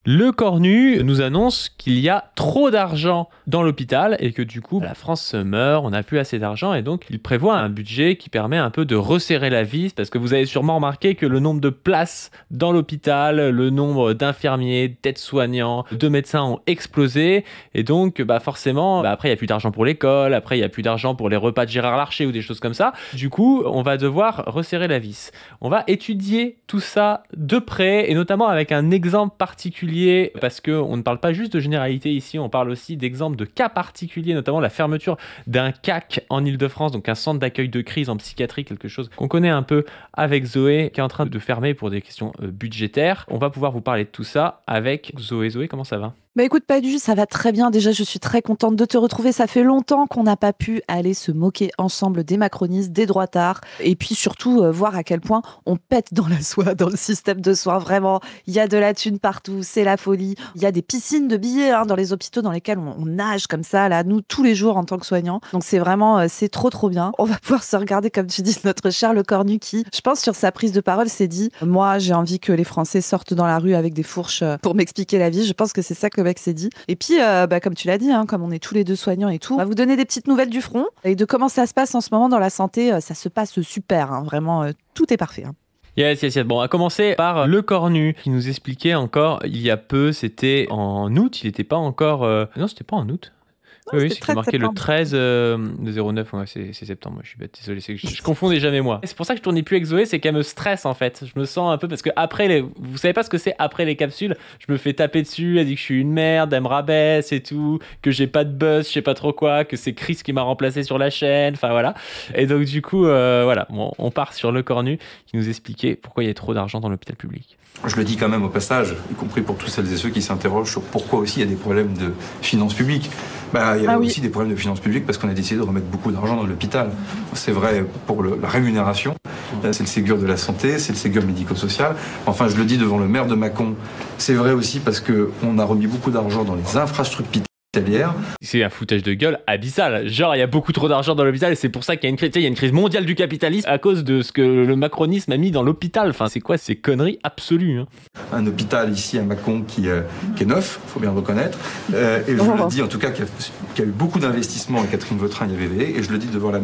Le Cornu nous annonce qu'il y a trop d'argent dans l'hôpital et que du coup, la France meurt, on n'a plus assez d'argent et donc il prévoit un budget qui permet un peu de resserrer la vis parce que vous avez sûrement remarqué que le nombre de places dans l'hôpital, le nombre d'infirmiers, d'aides-soignants, de médecins ont explosé et donc forcément, après il n'y a plus d'argent pour l'école, après il n'y a plus d'argent pour les repas de Gérard Larcher ou des choses comme ça. Du coup, on va devoir resserrer la vis. On va étudier tout ça de près et notamment avec un exemple particulier parce qu'on ne parle pas juste de généralité ici, on parle aussi d'exemples de cas particuliers, notamment la fermeture d'un CAC en Ile-de-France, donc un centre d'accueil de crise en psychiatrie, quelque chose qu'on connaît un peu avec Zoé, qui est en train de fermer pour des questions budgétaires. On va pouvoir vous parler de tout ça avec Zoé. Zoé, comment ça va ? Bah écoute, Padu, ça va très bien. Déjà, je suis très contente de te retrouver. Ça fait longtemps qu'on n'a pas pu aller se moquer ensemble des macronistes, des droitards, et puis surtout voir à quel point on pète dans la soie, dans le système de soins. Vraiment, il y a de la thune partout, c'est la folie. Il y a des piscines de billets dans les hôpitaux dans lesquels on nage comme ça, là, nous, tous les jours en tant que soignants. Donc c'est vraiment, c'est trop bien. On va pouvoir se regarder, comme tu dis, notre cher Le Cornu qui, je pense, sur sa prise de parole, s'est dit « Moi, j'ai envie que les Français sortent dans la rue avec des fourches pour m'expliquer la vie. » Je pense que c'est ça que le mec s'est dit. Et puis, comme tu l'as dit, comme on est tous les deux soignants et tout, on va vous donner des petites nouvelles du front et de comment ça se passe en ce moment dans la santé. Ça se passe super, vraiment, tout est parfait. Yes. Bon, on va commencer par Le Cornu qui nous expliquait encore il y a peu, c'était en août, il n'était pas encore... Non, c'était pas en août. Non, Oui, c'est marqué le 13 de 09, ouais, c'est septembre, moi je suis bête, désolé, je confonds déjà mes mois. C'est pour ça que je tournais plus avec Zoé, c'est qu'elle me stresse en fait. Je me sens un peu, parce que après vous savez pas ce que c'est après les capsules, je me fais taper dessus, elle dit que je suis une merde, elle me rabaisse et tout, que j'ai pas de buzz, je sais pas trop quoi, que c'est Chris qui m'a remplacé sur la chaîne, enfin voilà. Et donc du coup, voilà, bon, on part sur Le Cornu qui nous expliquait pourquoi il y a trop d'argent dans l'hôpital public. Je le dis quand même au passage, y compris pour tous celles et ceux qui s'interrogent sur pourquoi aussi il y a des problèmes de finances publiques. Il y a aussi des problèmes de finances publiques parce qu'on a décidé de remettre beaucoup d'argent dans l'hôpital. C'est vrai pour la rémunération, c'est le Ségur de la santé, c'est le Ségur médico-social. Enfin, je le dis devant le maire de Mâcon, c'est vrai aussi parce qu'on a remis beaucoup d'argent dans les infrastructures hospitalières. C'est un foutage de gueule abyssal. Genre, il y a beaucoup trop d'argent dans l'hôpital et c'est pour ça qu'il y a une crise. Il y a une crise mondiale du capitalisme à cause de ce que le macronisme a mis dans l'hôpital. Enfin, c'est quoi ces conneries absolues Un hôpital ici à Mâcon qui est neuf, il faut bien le reconnaître. Et je le dis en tout cas qu'il y a eu beaucoup d'investissements et Catherine Vautrin y avait veillé. Et je le dis devant la...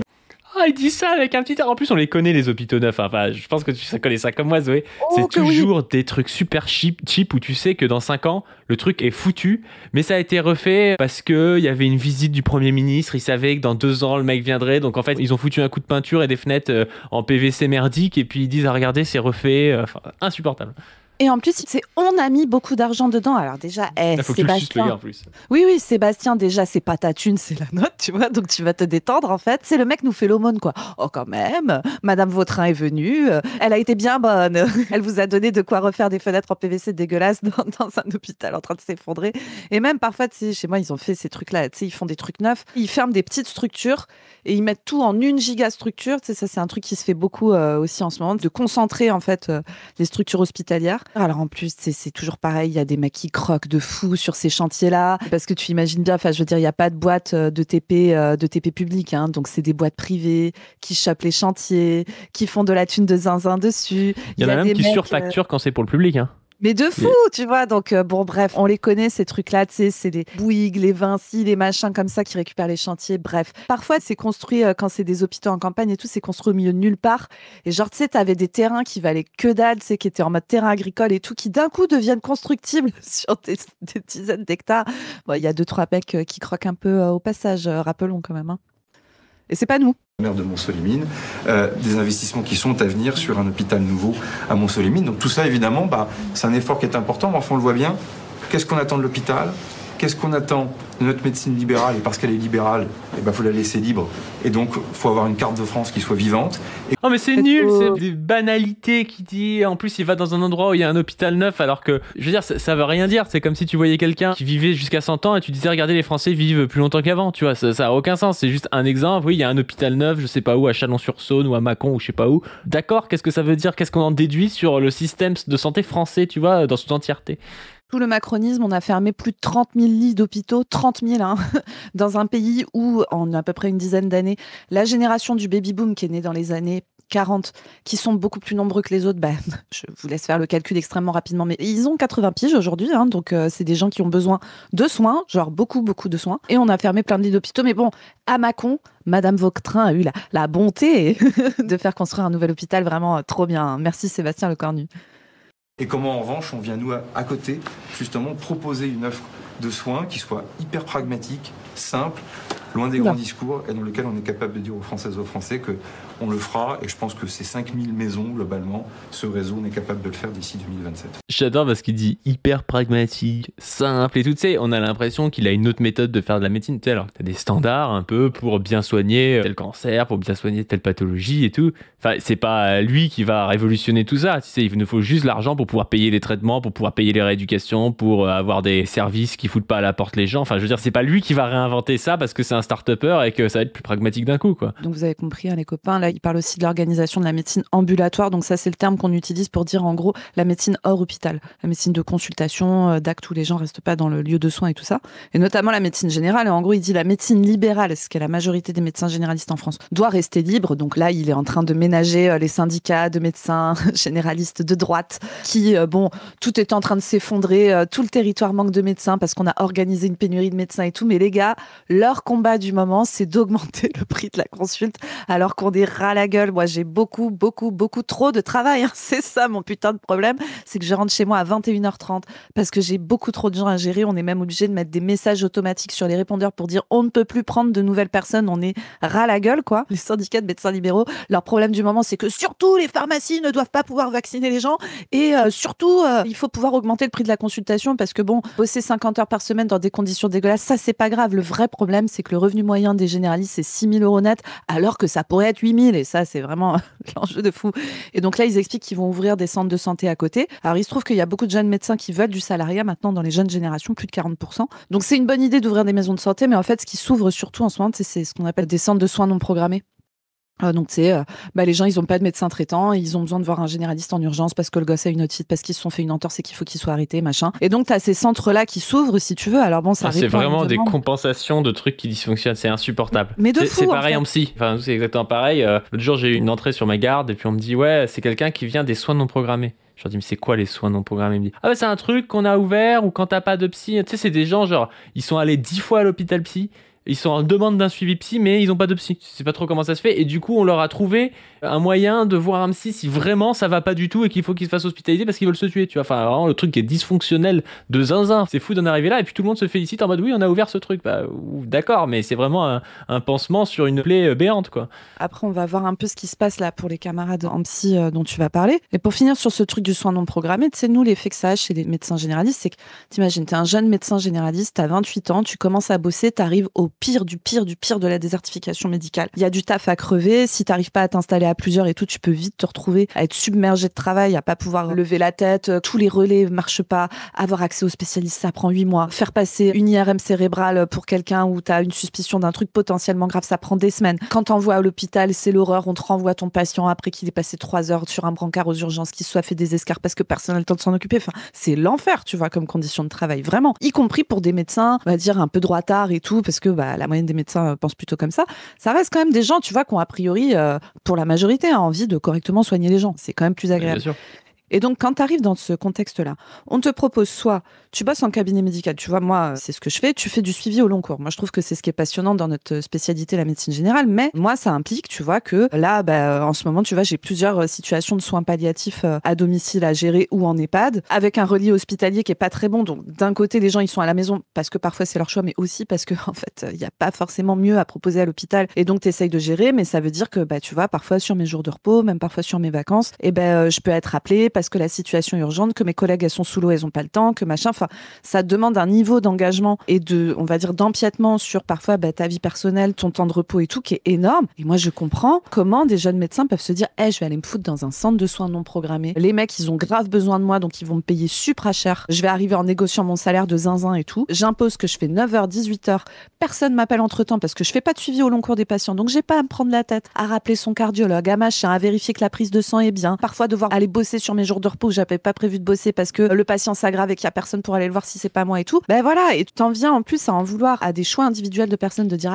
Il dit ça avec un petit air. En plus, on les connaît, les hôpitaux neufs. Enfin, je pense que tu connais ça comme moi, Zoé. C'est toujours des trucs super cheap où tu sais que dans 5 ans, le truc est foutu. Mais ça a été refait parce qu'il y avait une visite du Premier ministre. Ils savaient que dans 2 ans, le mec viendrait. Donc, en fait, ils ont foutu un coup de peinture et des fenêtres en PVC merdique. Et puis, ils disent, regardez, c'est refait. Insupportable. Et en plus, on a mis beaucoup d'argent dedans. Alors déjà, faut que tu le suces, le gars, en plus. Oui, Sébastien, déjà, c'est pas ta thune, c'est la note, tu vois. Donc tu vas te détendre, en fait. C'est le mec nous fait l'aumône, quoi. Oh, quand même, Madame Vautrin est venue. Elle a été bien bonne. Elle vous a donné de quoi refaire des fenêtres en PVC dégueulasses dans un hôpital en train de s'effondrer. Et même parfois, tu sais, chez moi, ils ont fait ces trucs-là. Tu sais, ils font des trucs neufs. Ils ferment des petites structures et ils mettent tout en une gigastructure. Tu sais, ça, c'est un truc qui se fait beaucoup aussi en ce moment, de concentrer, en fait, les structures hospitalières. Alors en plus, c'est toujours pareil, il y a des mecs qui croquent de fou sur ces chantiers-là, parce que tu imagines bien, je veux dire, il n'y a pas de boîte de TP publique, donc c'est des boîtes privées qui chopent les chantiers, qui font de la thune de zinzin dessus. Il y en a même qui surfacturent quand c'est pour le public. Mais de fou, tu vois. Donc, bref, on les connaît, ces trucs-là. Tu sais, c'est les Bouygues, les Vinci, les machins comme ça qui récupèrent les chantiers. Bref. Parfois, c'est construit, quand c'est des hôpitaux en campagne et tout, c'est construit au milieu de nulle part. Et genre, tu sais, t'avais des terrains qui valaient que dalle, tu sais, qui étaient en mode terrain agricole et tout, qui d'un coup deviennent constructibles sur des dizaines d'hectares. Bon, il y a 2-3 mecs qui croquent un peu au passage, rappelons quand même. Et c'est pas nous. Maire de Montceau-les-Mines, des investissements qui sont à venir sur un hôpital nouveau à Montceau-les-Mines. Donc tout ça, évidemment, c'est un effort qui est important, mais enfin, on le voit bien. Qu'est-ce qu'on attend de l'hôpital ? Qu'est-ce qu'on attend de notre médecine libérale ? Et parce qu'elle est libérale, il faut la laisser libre. Et donc, il faut avoir une carte de France qui soit vivante. Oh mais c'est nul, c'est des banalités qui dit. En plus, il va dans un endroit où il y a un hôpital neuf, alors que, je veux dire, ça veut rien dire. C'est comme si tu voyais quelqu'un qui vivait jusqu'à 100 ans et tu disais, regardez, les Français vivent plus longtemps qu'avant, tu vois. Ça a aucun sens. C'est juste un exemple. Oui, il y a un hôpital neuf, je sais pas où, à Chalon-sur-Saône ou à Mâcon ou je sais pas où. D'accord, qu'est-ce que ça veut dire ? Qu'est-ce qu'on en déduit sur le système de santé français, tu vois, dans son entièreté ? Sous le macronisme, on a fermé plus de 30 000 lits d'hôpitaux, 30 000, dans un pays où, en à peu près une dizaine d'années, la génération du baby-boom qui est née dans les années 40 qui sont beaucoup plus nombreux que les autres, je vous laisse faire le calcul extrêmement rapidement, mais ils ont 80 piges aujourd'hui, donc c'est des gens qui ont besoin de soins, genre beaucoup de soins, et on a fermé plein de lits d'hôpitaux. Mais bon, à Mâcon, Madame Vautrin a eu la bonté de faire construire un nouvel hôpital, vraiment trop bien. Merci Sébastien Lecornu. Et comment, en revanche, on vient, nous, à côté, justement, proposer une offre de soins qui soit hyper pragmatique, simple, loin des grands discours, et dans lequel on est capable de dire aux Françaises et aux Français qu'on le fera, et je pense que ces 5000 maisons, globalement, ce réseau, on est capable de le faire d'ici 2027. J'adore parce qu'il dit hyper pragmatique, simple et tout, tu sais, on a l'impression qu'il a une autre méthode de faire de la médecine, tu sais, alors que t'as des standards un peu pour bien soigner tel cancer, pour bien soigner telle pathologie et tout. Enfin, c'est pas lui qui va révolutionner tout ça, tu sais, il nous faut juste l'argent pour pouvoir payer les traitements, pour pouvoir payer les rééducations, pour avoir des services qui foutent pas à la porte les gens. Enfin, je veux dire, c'est pas lui qui va réinventer ça parce que c'est un start-upper et que ça va être plus pragmatique d'un coup, quoi. Donc vous avez compris, les copains, là, il parle aussi de l'organisation de la médecine ambulatoire. Donc ça, c'est le terme qu'on utilise pour dire, en gros, la médecine hors hôpital. La médecine de consultation, d'acte où les gens restent pas dans le lieu de soins et tout ça. Et notamment la médecine générale. Et en gros, il dit la médecine libérale, ce qu'est la majorité des médecins généralistes en France, doit rester libre. Donc là, il est en train de ménager les syndicats de médecins généralistes de droite qui, tout est en train de s'effondrer. Tout le territoire manque de médecins parce qu'on a organisé une pénurie de médecins et tout. Mais les gars, leur combat du moment, c'est d'augmenter le prix de la consulte alors qu'on est ras la gueule. Moi, j'ai beaucoup trop de travail. C'est ça mon putain de problème, c'est que je rentre chez moi à 21h30 parce que j'ai beaucoup trop de gens à gérer. On est même obligé de mettre des messages automatiques sur les répondeurs pour dire on ne peut plus prendre de nouvelles personnes. On est ras la gueule, quoi. Les syndicats de médecins libéraux, leur problème du moment, c'est que surtout les pharmacies ne doivent pas pouvoir vacciner les gens et surtout il faut pouvoir augmenter le prix de la consultation parce que bosser 50 heures par semaine dans des conditions dégueulasses, ça c'est pas grave. Le vrai problème, c'est que le revenu moyen des généralistes, c'est 6 000 € net, alors que ça pourrait être 8 000, et ça, c'est vraiment l'enjeu de fou. Et donc là, ils expliquent qu'ils vont ouvrir des centres de santé à côté. Alors, il se trouve qu'il y a beaucoup de jeunes médecins qui veulent du salariat maintenant dans les jeunes générations, plus de 40%. Donc, c'est une bonne idée d'ouvrir des maisons de santé, mais en fait, ce qui s'ouvre surtout en ce moment, c'est ce qu'on appelle des centres de soins non programmés. Donc les gens ils ont pas de médecin traitant, ils ont besoin de voir un généraliste en urgence parce que le gosse a une otite, parce qu'ils se sont fait une entorse et qu'il faut qu'il soit arrêté, machin. Et donc t'as ces centres là qui s'ouvre si tu veux. Alors ça c'est vraiment des compensations de trucs qui dysfonctionnent, c'est insupportable. Mais c'est pareil en psy. Enfin c'est exactement pareil. L'autre jour j'ai eu une entrée sur ma garde et puis on me dit ouais c'est quelqu'un qui vient des soins non programmés. Je leur dis mais c'est quoi les soins non programmés? Il me dit ah c'est un truc qu'on a ouvert ou quand t'as pas de psy. Tu sais c'est des gens genre ils sont allés 10 fois à l'hôpital psy. Ils sont en demande d'un suivi psy, mais ils n'ont pas de psy. Je sais pas trop comment ça se fait. Et du coup, on leur a trouvé un moyen de voir un psy si vraiment ça va pas du tout et qu'il faut qu'ils se fassent hospitaliser parce qu'ils veulent se tuer. Tu vois, enfin, vraiment, le truc qui est dysfonctionnel de zinzin. C'est fou d'en arriver là. Et puis tout le monde se félicite en mode oui, on a ouvert ce truc. D'accord, mais c'est vraiment un pansement sur une plaie béante, quoi. Après, on va voir un peu ce qui se passe là pour les camarades en psy dont tu vas parler. Et pour finir sur ce truc du soin non programmé, tu sais, nous, l'effet que ça a chez les médecins généralistes, c'est que t'imagines, t'es un jeune médecin généraliste, t'as 28 ans, tu commences à bosser, t'arrives au pire du pire de la désertification médicale. Il y a du taf à crever. Si t'arrives pas à t'installer à plusieurs et tout, tu peux vite te retrouver à être submergé de travail, à pas pouvoir lever la tête. Tous les relais marchent pas. Avoir accès aux spécialistes, ça prend 8 mois. Faire passer une IRM cérébrale pour quelqu'un où t'as une suspicion d'un truc potentiellement grave, ça prend des semaines. Quand t'envoies à l'hôpital, c'est l'horreur. On te renvoie ton patient après qu'il ait passé 3 heures sur un brancard aux urgences, qu'il se soit fait des escarres parce que personne n'a le temps de s'en occuper. Enfin, c'est l'enfer, tu vois, comme condition de travail. Vraiment. Y compris pour des médecins, on va dire, un peu droitards et tout, parce que la moyenne des médecins pensent plutôt comme ça. Ça reste quand même des gens, tu vois, qui ont a priori, pour la majorité, envie de correctement soigner les gens. C'est quand même plus agréable. Bien sûr. Et donc, quand tu arrives dans ce contexte-là, on te propose soit tu bosses en cabinet médical, tu vois, moi, c'est ce que je fais, tu fais du suivi au long cours. Moi, je trouve que c'est ce qui est passionnant dans notre spécialité, la médecine générale, mais moi, ça implique, tu vois, que là, en ce moment, tu vois, j'ai plusieurs situations de soins palliatifs à domicile à gérer ou en EHPAD, avec un relis hospitalier qui est pas très bon. Donc, d'un côté, les gens, ils sont à la maison parce que parfois c'est leur choix, mais aussi parce que, en fait, il n'y a pas forcément mieux à proposer à l'hôpital. Et donc, tu essayes de gérer, mais ça veut dire que, tu vois, parfois sur mes jours de repos, même parfois sur mes vacances, je peux être appelée parce que la situation est urgente, que mes collègues, elles sont sous l'eau, elles ont pas le temps, que machin. Enfin, ça demande un niveau d'engagement et on va dire, d'empiètement sur parfois ta vie personnelle, ton temps de repos et tout, qui est énorme. Et moi, je comprends comment des jeunes médecins peuvent se dire, je vais aller me foutre dans un centre de soins non programmés. Les mecs, ils ont grave besoin de moi, donc ils vont me payer super cher. Je vais arriver en négociant mon salaire de zinzin et tout. J'impose que je fais 9h, 18h. Personne m'appelle entre-temps parce que je fais pas de suivi au long cours des patients. Donc, j'ai pas à me prendre la tête, à rappeler son cardiologue, à machin, à vérifier que la prise de sang est bien. Parfois, devoir aller bosser sur mes jours jour de repos où j'avais pas prévu de bosser parce que le patient s'aggrave et qu'il y a personne pour aller le voir si c'est pas moi et tout. Ben voilà, et t'en viens en plus à en vouloir à des choix individuels de personnes de dire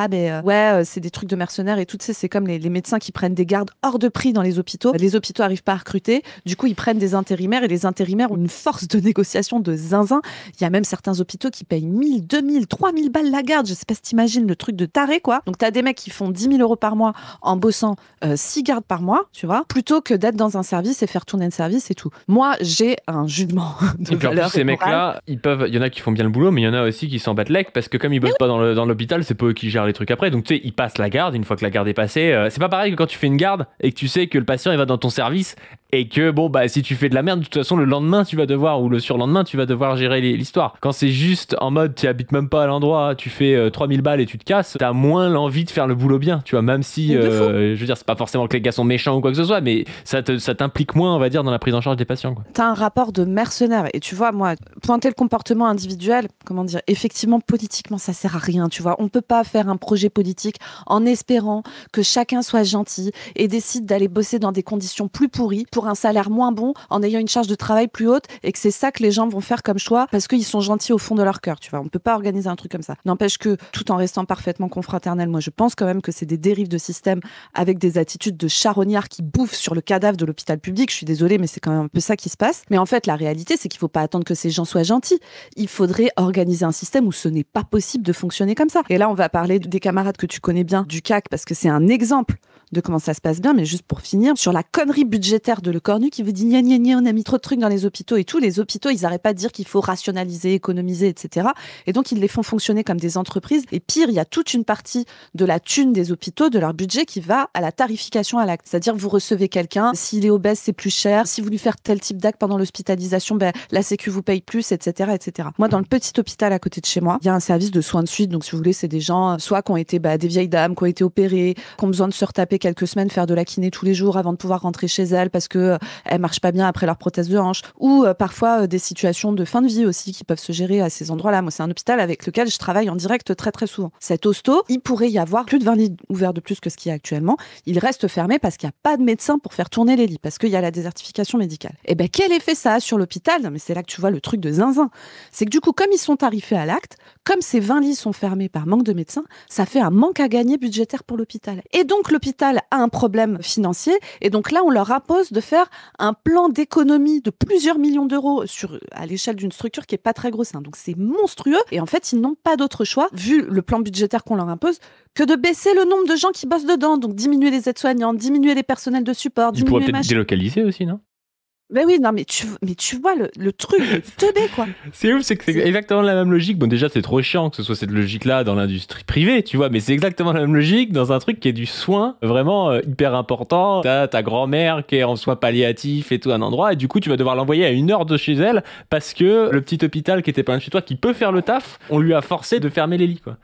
c'est des trucs de mercenaires et tout, tu sais, c'est comme les médecins qui prennent des gardes hors de prix dans les hôpitaux. Les hôpitaux arrivent pas à recruter, du coup ils prennent des intérimaires et les intérimaires ont une force de négociation de zinzin. Il y a même certains hôpitaux qui payent 1000, 2000, 3000 balles la garde, je sais pas si t'imagines le truc de taré quoi. Donc t'as des mecs qui font 10 000 euros par mois en bossant 6 gardes par mois, tu vois, plutôt que d'être dans un service et faire tourner le service et tout. Moi j'ai un jugement de et puis valeur. En plus, ces mecs-là, il y en a qui font bien le boulot, mais il y en a aussi qui s'en battent l'ec parce que comme ils bossent pas dans l'hôpital, c'est pas eux qui gèrent les trucs après. Donc tu sais, ils passent la garde. Une fois que la garde est passée, c'est pas pareil que quand tu fais une garde et que tu sais que le patient il va dans ton service et que si tu fais de la merde, de toute façon le lendemain tu vas devoir ou le surlendemain tu vas devoir gérer l'histoire. Quand c'est juste en mode tu habites même pas à l'endroit, tu fais 3000 balles et tu te casses, t'as moins l'envie de faire le boulot bien, tu vois, même si je veux dire c'est pas forcément que les gars sont méchants ou quoi que ce soit, mais ça t'implique moins, on va dire, dans la prise en charge des patients quoi. T'as un rapport de mercenaire et tu vois, moi, pointer le comportement individuel, comment dire, effectivement politiquement ça sert à rien, tu vois, on peut pas faire un projet politique en espérant que chacun soit gentil et décide d'aller bosser dans des conditions plus pourries pour un salaire moins bon en ayant une charge de travail plus haute et que c'est ça que les gens vont faire comme choix parce qu'ils sont gentils au fond de leur cœur, tu vois. On peut pas organiser un truc comme ça. N'empêche que tout en restant parfaitement confraternel, moi je pense quand même que c'est des dérives de système avec des attitudes de charognards qui bouffent sur le cadavre de l'hôpital public. Je suis désolée, mais c'est quand même un peu ça qui se passe. Mais en fait, la réalité, c'est qu'il faut pas attendre que ces gens soient gentils. Il faudrait organiser un système où ce n'est pas possible de fonctionner comme ça. Et là, on va parler des camarades que tu connais bien du CAC parce que c'est un exemple de comment ça se passe bien, mais juste pour finir, sur la connerie budgétaire de Le Cornu qui vous dit gna gna gna, on a mis trop de trucs dans les hôpitaux et tout. Les hôpitaux, ils arrêtent pas de dire qu'il faut rationaliser, économiser, etc. Et donc, ils les font fonctionner comme des entreprises. Et pire, il y a toute une partie de la thune des hôpitaux, de leur budget qui va à la tarification à l'acte. C'est-à-dire, vous recevez quelqu'un, s'il est obèse, c'est plus cher. Si vous lui faites tel type d'acte pendant l'hospitalisation, la Sécu vous paye plus, etc., etc. Moi, dans le petit hôpital à côté de chez moi, il y a un service de soins de suite. Donc, si vous voulez, c'est des gens, soit qui ont été des vieilles dames, qui ont été opérées, qui ont besoin de se retaper quelques semaines, faire de la kiné tous les jours avant de pouvoir rentrer chez elles parce que elles marchent pas bien après leur prothèse de hanche, ou parfois des situations de fin de vie aussi qui peuvent se gérer à ces endroits-là. Moi, c'est un hôpital avec lequel je travaille en direct très très souvent. Cet hosto, il pourrait y avoir plus de 20 lits ouverts de plus que ce qu'il y a actuellement. Il reste fermé parce qu'il n'y a pas de médecin pour faire tourner les lits, parce qu'il y a la désertification médicale. Et quel effet ça a sur l'hôpital? Non, mais c'est là que tu vois le truc de zinzin. C'est que du coup, comme ils sont tarifés à l'acte, comme ces 20 lits sont fermés par manque de médecins, ça fait un manque à gagner budgétaire pour l'hôpital. Et donc, l'hôpital a un problème financier. Et donc là, on leur impose de faire un plan d'économie de plusieurs millions d'euros à l'échelle d'une structure qui est pas très grosse. Donc c'est monstrueux. Et en fait, ils n'ont pas d'autre choix, vu le plan budgétaire qu'on leur impose, que de baisser le nombre de gens qui bossent dedans. Donc diminuer les aides-soignants, diminuer les personnels de support, Ils pourraient peut-être délocaliser aussi, non? Ben oui, non, mais tu vois le truc de teubé, quoi. C'est ouf, c'est que c'est exactement la même logique. Bon, déjà, c'est trop chiant que ce soit cette logique-là dans l'industrie privée, tu vois, mais c'est exactement la même logique dans un truc qui est du soin vraiment hyper important. T'as ta grand-mère qui est en soins palliatifs et tout, un endroit, et du coup, tu vas devoir l'envoyer à 1 heure de chez elle parce que le petit hôpital qui était pas loin de chez toi, qui peut faire le taf, on lui a forcé de fermer les lits, quoi.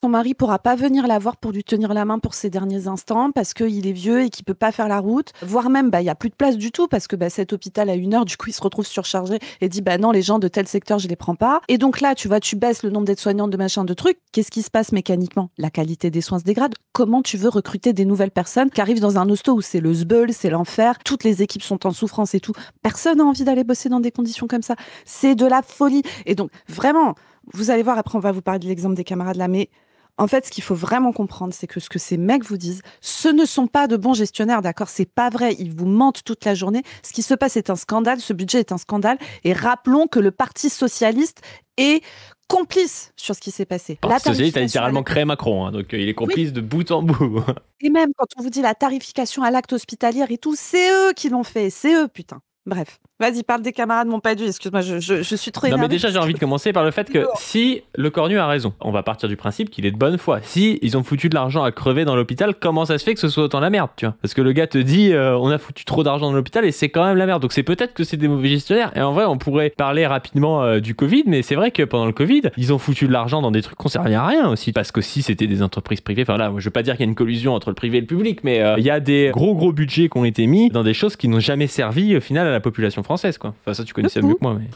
Son mari pourra pas venir la voir pour lui tenir la main pour ses derniers instants parce qu'il est vieux et qu'il peut pas faire la route. Voire même, il y a plus de place du tout parce que cet hôpital à 1 heure, du coup, il se retrouve surchargé et dit, non, les gens de tel secteur, je les prends pas. Et donc là, tu vois, tu baisses le nombre d'aides-soignantes, de machin, de trucs. Qu'est-ce qui se passe mécaniquement? La qualité des soins se dégrade. Comment tu veux recruter des nouvelles personnes qui arrivent dans un hosto où c'est le zbeul, c'est l'enfer, toutes les équipes sont en souffrance et tout. Personne n'a envie d'aller bosser dans des conditions comme ça. C'est de la folie. Et donc, vraiment, vous allez voir, après, on va vous parler de l'exemple des camarades là, mais en fait, ce qu'il faut vraiment comprendre, c'est que ce que ces mecs vous disent, ce ne sont pas de bons gestionnaires, d'accord? C'est pas vrai. Ils vous mentent toute la journée. Ce qui se passe est un scandale. Ce budget est un scandale. Et rappelons que le Parti socialiste est complice sur ce qui s'est passé. Le Parti socialiste a littéralement créé Macron, donc il est complice de bout en bout. Et même quand on vous dit la tarification à l'acte hospitalière et tout, c'est eux qui l'ont fait. C'est eux, putain. Bref. Vas-y, parle des camarades, mon Padu. Excuse-moi, je suis trop énervée. Non, mais déjà, j'ai envie de commencer par le fait que si Le Cornu a raison, on va partir du principe qu'il est de bonne foi. Si ils ont foutu de l'argent à crever dans l'hôpital, comment ça se fait que ce soit autant la merde, tu vois? Parce que le gars te dit, on a foutu trop d'argent dans l'hôpital et c'est quand même la merde. Donc c'est peut-être que c'est des mauvais gestionnaires. Et en vrai, on pourrait parler rapidement du Covid, mais c'est vrai que pendant le Covid, ils ont foutu de l'argent dans des trucs qui ne servaient à rien aussi. Parce que si c'était des entreprises privées, enfin là, je veux pas dire qu'il y a une collusion entre le privé et le public, mais il y a des gros budgets qui ont été mis dans des choses qui n'ont jamais servi au final à la population française, quoi. Enfin, ça, tu connaissais mieux que moi, mais...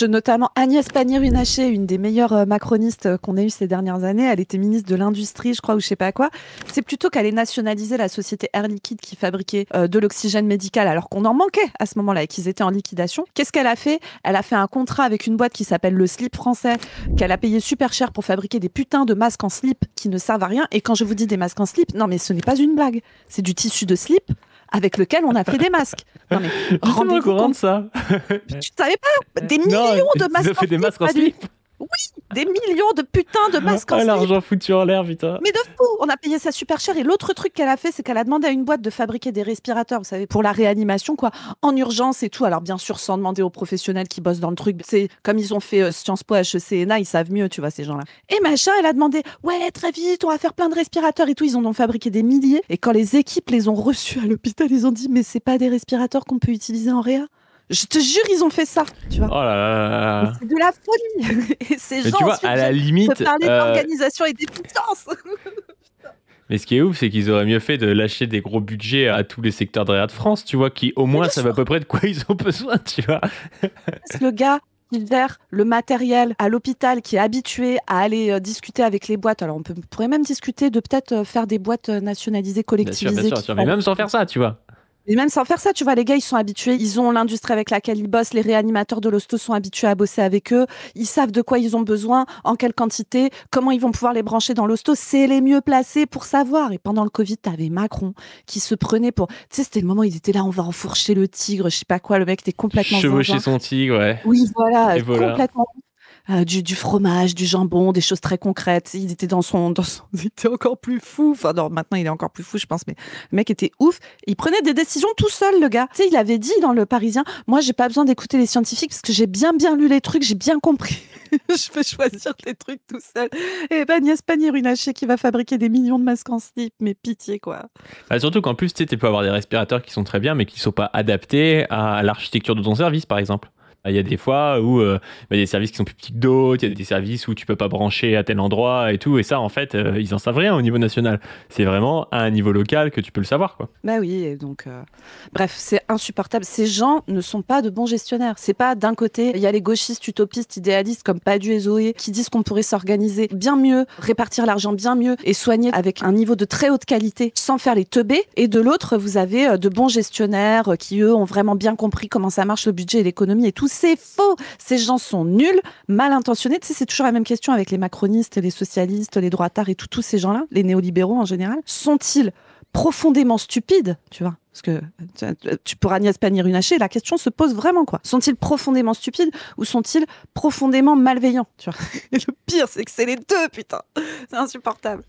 Notamment Agnès Pannier-Runacher, une des meilleures macronistes qu'on ait eues ces dernières années. Elle était ministre de l'Industrie, je crois, ou je sais pas quoi. C'est plutôt qu'elle ait nationalisé la société Air Liquide qui fabriquait de l'oxygène médical alors qu'on en manquait à ce moment-là et qu'ils étaient en liquidation. Qu'est-ce qu'elle a fait ? Elle a fait un contrat avec une boîte qui s'appelle le Slip français, qu'elle a payé super cher pour fabriquer des putains de masques en slip qui ne servent à rien. Et quand je vous dis des masques en slip, non mais ce n'est pas une blague. C'est du tissu de slip avec lequel on a fait des masques. Non mais rendez-vous compte de ça. Tu savais pas ? Des millions de masques en slip. Des masques en slip. Oui, des millions de putains de masques en slip. L'argent foutu en l'air, putain. Mais de fou, on a payé ça super cher. Et l'autre truc qu'elle a fait, c'est qu'elle a demandé à une boîte de fabriquer des respirateurs, vous savez, pour la réanimation, quoi, en urgence et tout. Alors bien sûr, sans demander aux professionnels qui bossent dans le truc. C'est comme ils ont fait Sciences Po, HEC, ENA, ils savent mieux, tu vois, ces gens-là. Et machin, elle a demandé, ouais, très vite, on va faire plein de respirateurs et tout. Ils en ont fabriqué des milliers. Et quand les équipes les ont reçus à l'hôpital, ils ont dit, mais c'est pas des respirateurs qu'on peut utiliser en réa. Je te jure, ils ont fait ça, tu vois. Oh là là là. C'est de la folie. Et ces gens, tu vois, à la limite, de parler d'organisation et d'efficience. Mais ce qui est ouf, c'est qu'ils auraient mieux fait de lâcher des gros budgets à tous les secteurs de réa de France, tu vois, qui au moins savent à peu près de quoi ils ont besoin, tu vois. Le gars qui gère le matériel à l'hôpital, qui est habitué à aller discuter avec les boîtes. Alors, on pourrait même discuter de peut-être faire des boîtes nationalisées, collectivisées. Bien sûr, mais même sans faire ça, tu vois. Et même sans faire ça, tu vois, les gars, ils sont habitués. Ils ont l'industrie avec laquelle ils bossent. Les réanimateurs de l'hosto sont habitués à bosser avec eux. Ils savent de quoi ils ont besoin, en quelle quantité, comment ils vont pouvoir les brancher dans l'hosto. C'est les mieux placés pour savoir. Et pendant le Covid, t'avais Macron qui se prenait pour... Tu sais, c'était le moment où il était là, on va enfourcher le tigre, je sais pas quoi. Le mec était complètement... Chevaucher son tigre, ouais. Oui, voilà, complètement... Du fromage, du jambon, des choses très concrètes. Il était il était encore plus fou. Enfin, non, maintenant il est encore plus fou, je pense. Mais le mec était ouf. Il prenait des décisions tout seul, le gars. Tu sais, il avait dit dans Le Parisien, moi, j'ai pas besoin d'écouter les scientifiques parce que j'ai bien lu les trucs, j'ai bien compris. Je peux choisir les trucs tout seul. Et ben, Agnès Pannier-Runacher qui va fabriquer des millions de masques en slip, mais pitié, quoi. Surtout qu'en plus, tu peux avoir des respirateurs qui sont très bien, mais qui sont pas adaptés à l'architecture de ton service, par exemple. Il y a des fois où il y a des services qui sont plus petits que d'autres, il y a des services où tu peux pas brancher à tel endroit et tout, et ça en fait ils en savent rien au niveau national. C'est vraiment à un niveau local que tu peux le savoir, quoi. Bah oui, et donc bref, c'est insupportable. Ces gens ne sont pas de bons gestionnaires. C'est pas d'un côté, il y a les gauchistes, utopistes, idéalistes comme Padu et Zoé qui disent qu'on pourrait s'organiser bien mieux, répartir l'argent bien mieux et soigner avec un niveau de très haute qualité sans faire les teubés. Et de l'autre, vous avez de bons gestionnaires qui eux ont vraiment bien compris comment ça marche le budget et l'économie et tout. C'est faux. Ces gens sont nuls, mal intentionnés. Tu sais, c'est toujours la même question avec les macronistes, les socialistes, les droitards et tous ces gens-là, les néolibéraux en général. Sont-ils profondément stupides, tu vois? Parce que pour Agnès Pannier-Runacher, la question se pose vraiment, quoi. Sont-ils profondément stupides ou sont-ils profondément malveillants, tu vois? Et le pire, c'est que c'est les deux, putain. C'est insupportable.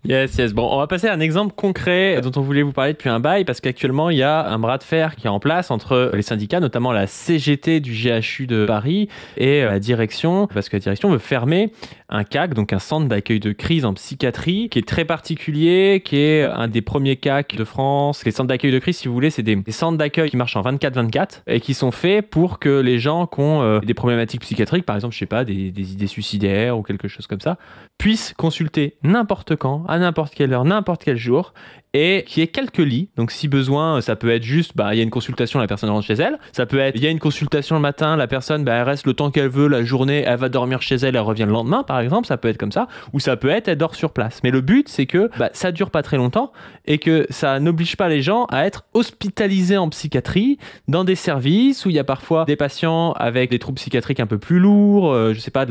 Yes. Bon, on va passer à un exemple concret dont on voulait vous parler depuis un bail, parce qu'actuellement, il y a un bras de fer qui est en place entre les syndicats, notamment la CGT du GHU de Paris et la direction, parce que la direction veut fermer un CAC, donc un centre d'accueil de crise en psychiatrie, qui est très particulier, qui est un des premiers CAC de France. Les centres d'accueil de crise, si vous voulez, c'est des centres d'accueil qui marchent en 24/24 et qui sont faits pour que les gens qui ont des problématiques psychiatriques, par exemple, je sais pas, des idées suicidaires ou quelque chose comme ça, puissent consulter n'importe quand, à n'importe quelle heure, n'importe quel jour, et qui ait quelques lits. Donc si besoin, ça peut être juste, il y a une consultation, la personne rentre chez elle. Ça peut être, il y a une consultation le matin, la personne, elle reste le temps qu'elle veut, la journée, elle va dormir chez elle, elle revient le lendemain, par exemple. Ça peut être comme ça. Ou ça peut être, elle dort sur place. Mais le but, c'est que ça dure pas très longtemps et que ça n'oblige pas les gens à être hospitalisés en psychiatrie dans des services où il y a parfois des patients avec des troubles psychiatriques un peu plus lourds, je sais pas,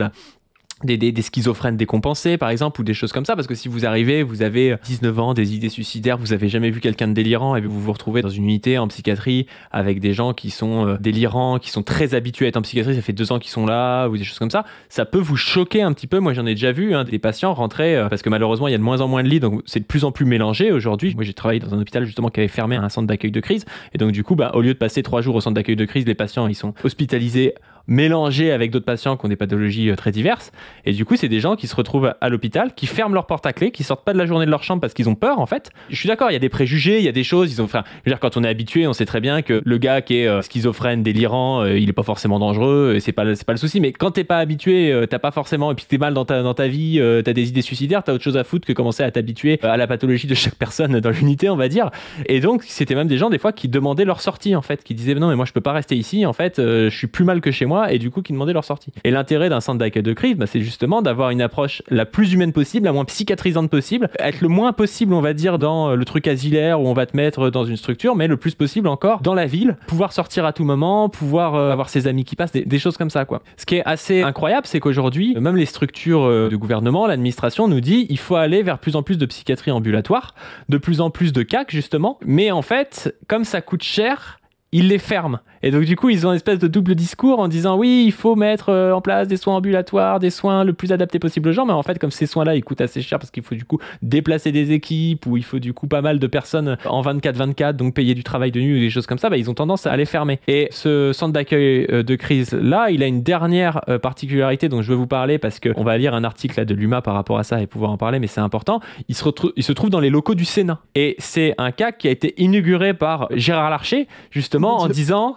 des schizophrènes décompensés par exemple, ou des choses comme ça, parce que si vous arrivez, vous avez 19 ans, des idées suicidaires, vous avez jamais vu quelqu'un de délirant et vous vous retrouvez dans une unité en psychiatrie avec des gens qui sont délirants, qui sont très habitués à être en psychiatrie, ça fait 2 ans qu'ils sont là, ou des choses comme ça peut vous choquer un petit peu. Moi j'en ai déjà vu des patients rentrer, parce que malheureusement il y a de moins en moins de lits, donc c'est de plus en plus mélangé aujourd'hui. Moi j'ai travaillé dans un hôpital justement qui avait fermé un centre d'accueil de crise, et donc du coup au lieu de passer 3 jours au centre d'accueil de crise, les patients ils sont hospitalisés mélangés avec d'autres patients qui ont des pathologies très diverses, et du coup c'est des gens qui se retrouvent à l'hôpital, qui ferment leur porte à clé, qui sortent pas de la journée de leur chambre parce qu'ils ont peur en fait. Je suis d'accord, il y a des préjugés, il y a des choses, je veux dire, quand on est habitué, on sait très bien que le gars qui est schizophrène, délirant, il est pas forcément dangereux, et c'est pas le souci, mais quand t'es pas habitué, t'as pas forcément, et puis t'es mal dans ta vie, t'as des idées suicidaires, t'as autre chose à foutre que commencer à t'habituer à la pathologie de chaque personne dans l'unité, on va dire. Et donc c'était même des gens des fois qui demandaient leur sortie en fait, qui disaient non mais moi je peux pas rester ici en fait, je suis plus mal que chez moi, mois et du coup qui demandaient leur sortie. Et l'intérêt d'un centre d'accueil de crise, c'est justement d'avoir une approche la plus humaine possible, la moins psychiatrisante possible, être le moins possible, on va dire, dans le truc asilaire où on va te mettre dans une structure, mais le plus possible encore dans la ville, pouvoir sortir à tout moment, pouvoir avoir ses amis qui passent, des choses comme ça, quoi. Ce qui est assez incroyable, c'est qu'aujourd'hui, même les structures de gouvernement, l'administration nous dit il faut aller vers plus en plus de psychiatrie ambulatoire, de plus en plus de CAC, justement, mais en fait, comme ça coûte cher, ils les ferment. Et donc du coup, ils ont une espèce de double discours en disant oui, il faut mettre en place des soins ambulatoires, des soins le plus adaptés possible aux gens, mais en fait, comme ces soins-là, ils coûtent assez cher parce qu'il faut du coup déplacer des équipes ou il faut du coup pas mal de personnes en 24/24, donc payer du travail de nuit ou des choses comme ça, ils ont tendance à les fermer. Et ce centre d'accueil de crise-là, il a une dernière particularité dont je veux vous parler parce qu'on va lire un article là, de l'UMA par rapport à ça et pouvoir en parler, mais c'est important. Il se trouve dans les locaux du Sénat. Et c'est un CAC qui a été inauguré par Gérard Larcher, justement, en disant...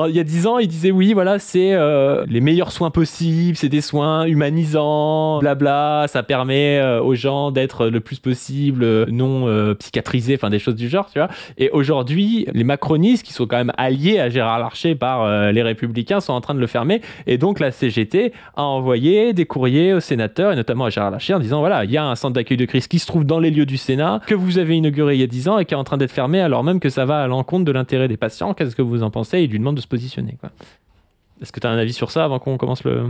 il y a 10 ans, il disait oui, voilà, c'est les meilleurs soins possibles, c'est des soins humanisants, blabla, ça permet aux gens d'être le plus possible non psychiatrisés, enfin des choses du genre, tu vois. Et aujourd'hui, les macronistes, qui sont quand même alliés à Gérard Larcher par les Républicains, sont en train de le fermer. Et donc la CGT a envoyé des courriers aux sénateurs, et notamment à Gérard Larcher, en disant voilà, il y a un centre d'accueil de crise qui se trouve dans les lieux du Sénat, que vous avez inauguré il y a 10 ans et qui est en train d'être fermé, alors même que ça va à l'encontre de l'intérêt des patients. Qu'est-ce que vous en pensez ? Il lui demande de se positionner, quoi. Est-ce que tu as un avis sur ça avant qu'on commence le...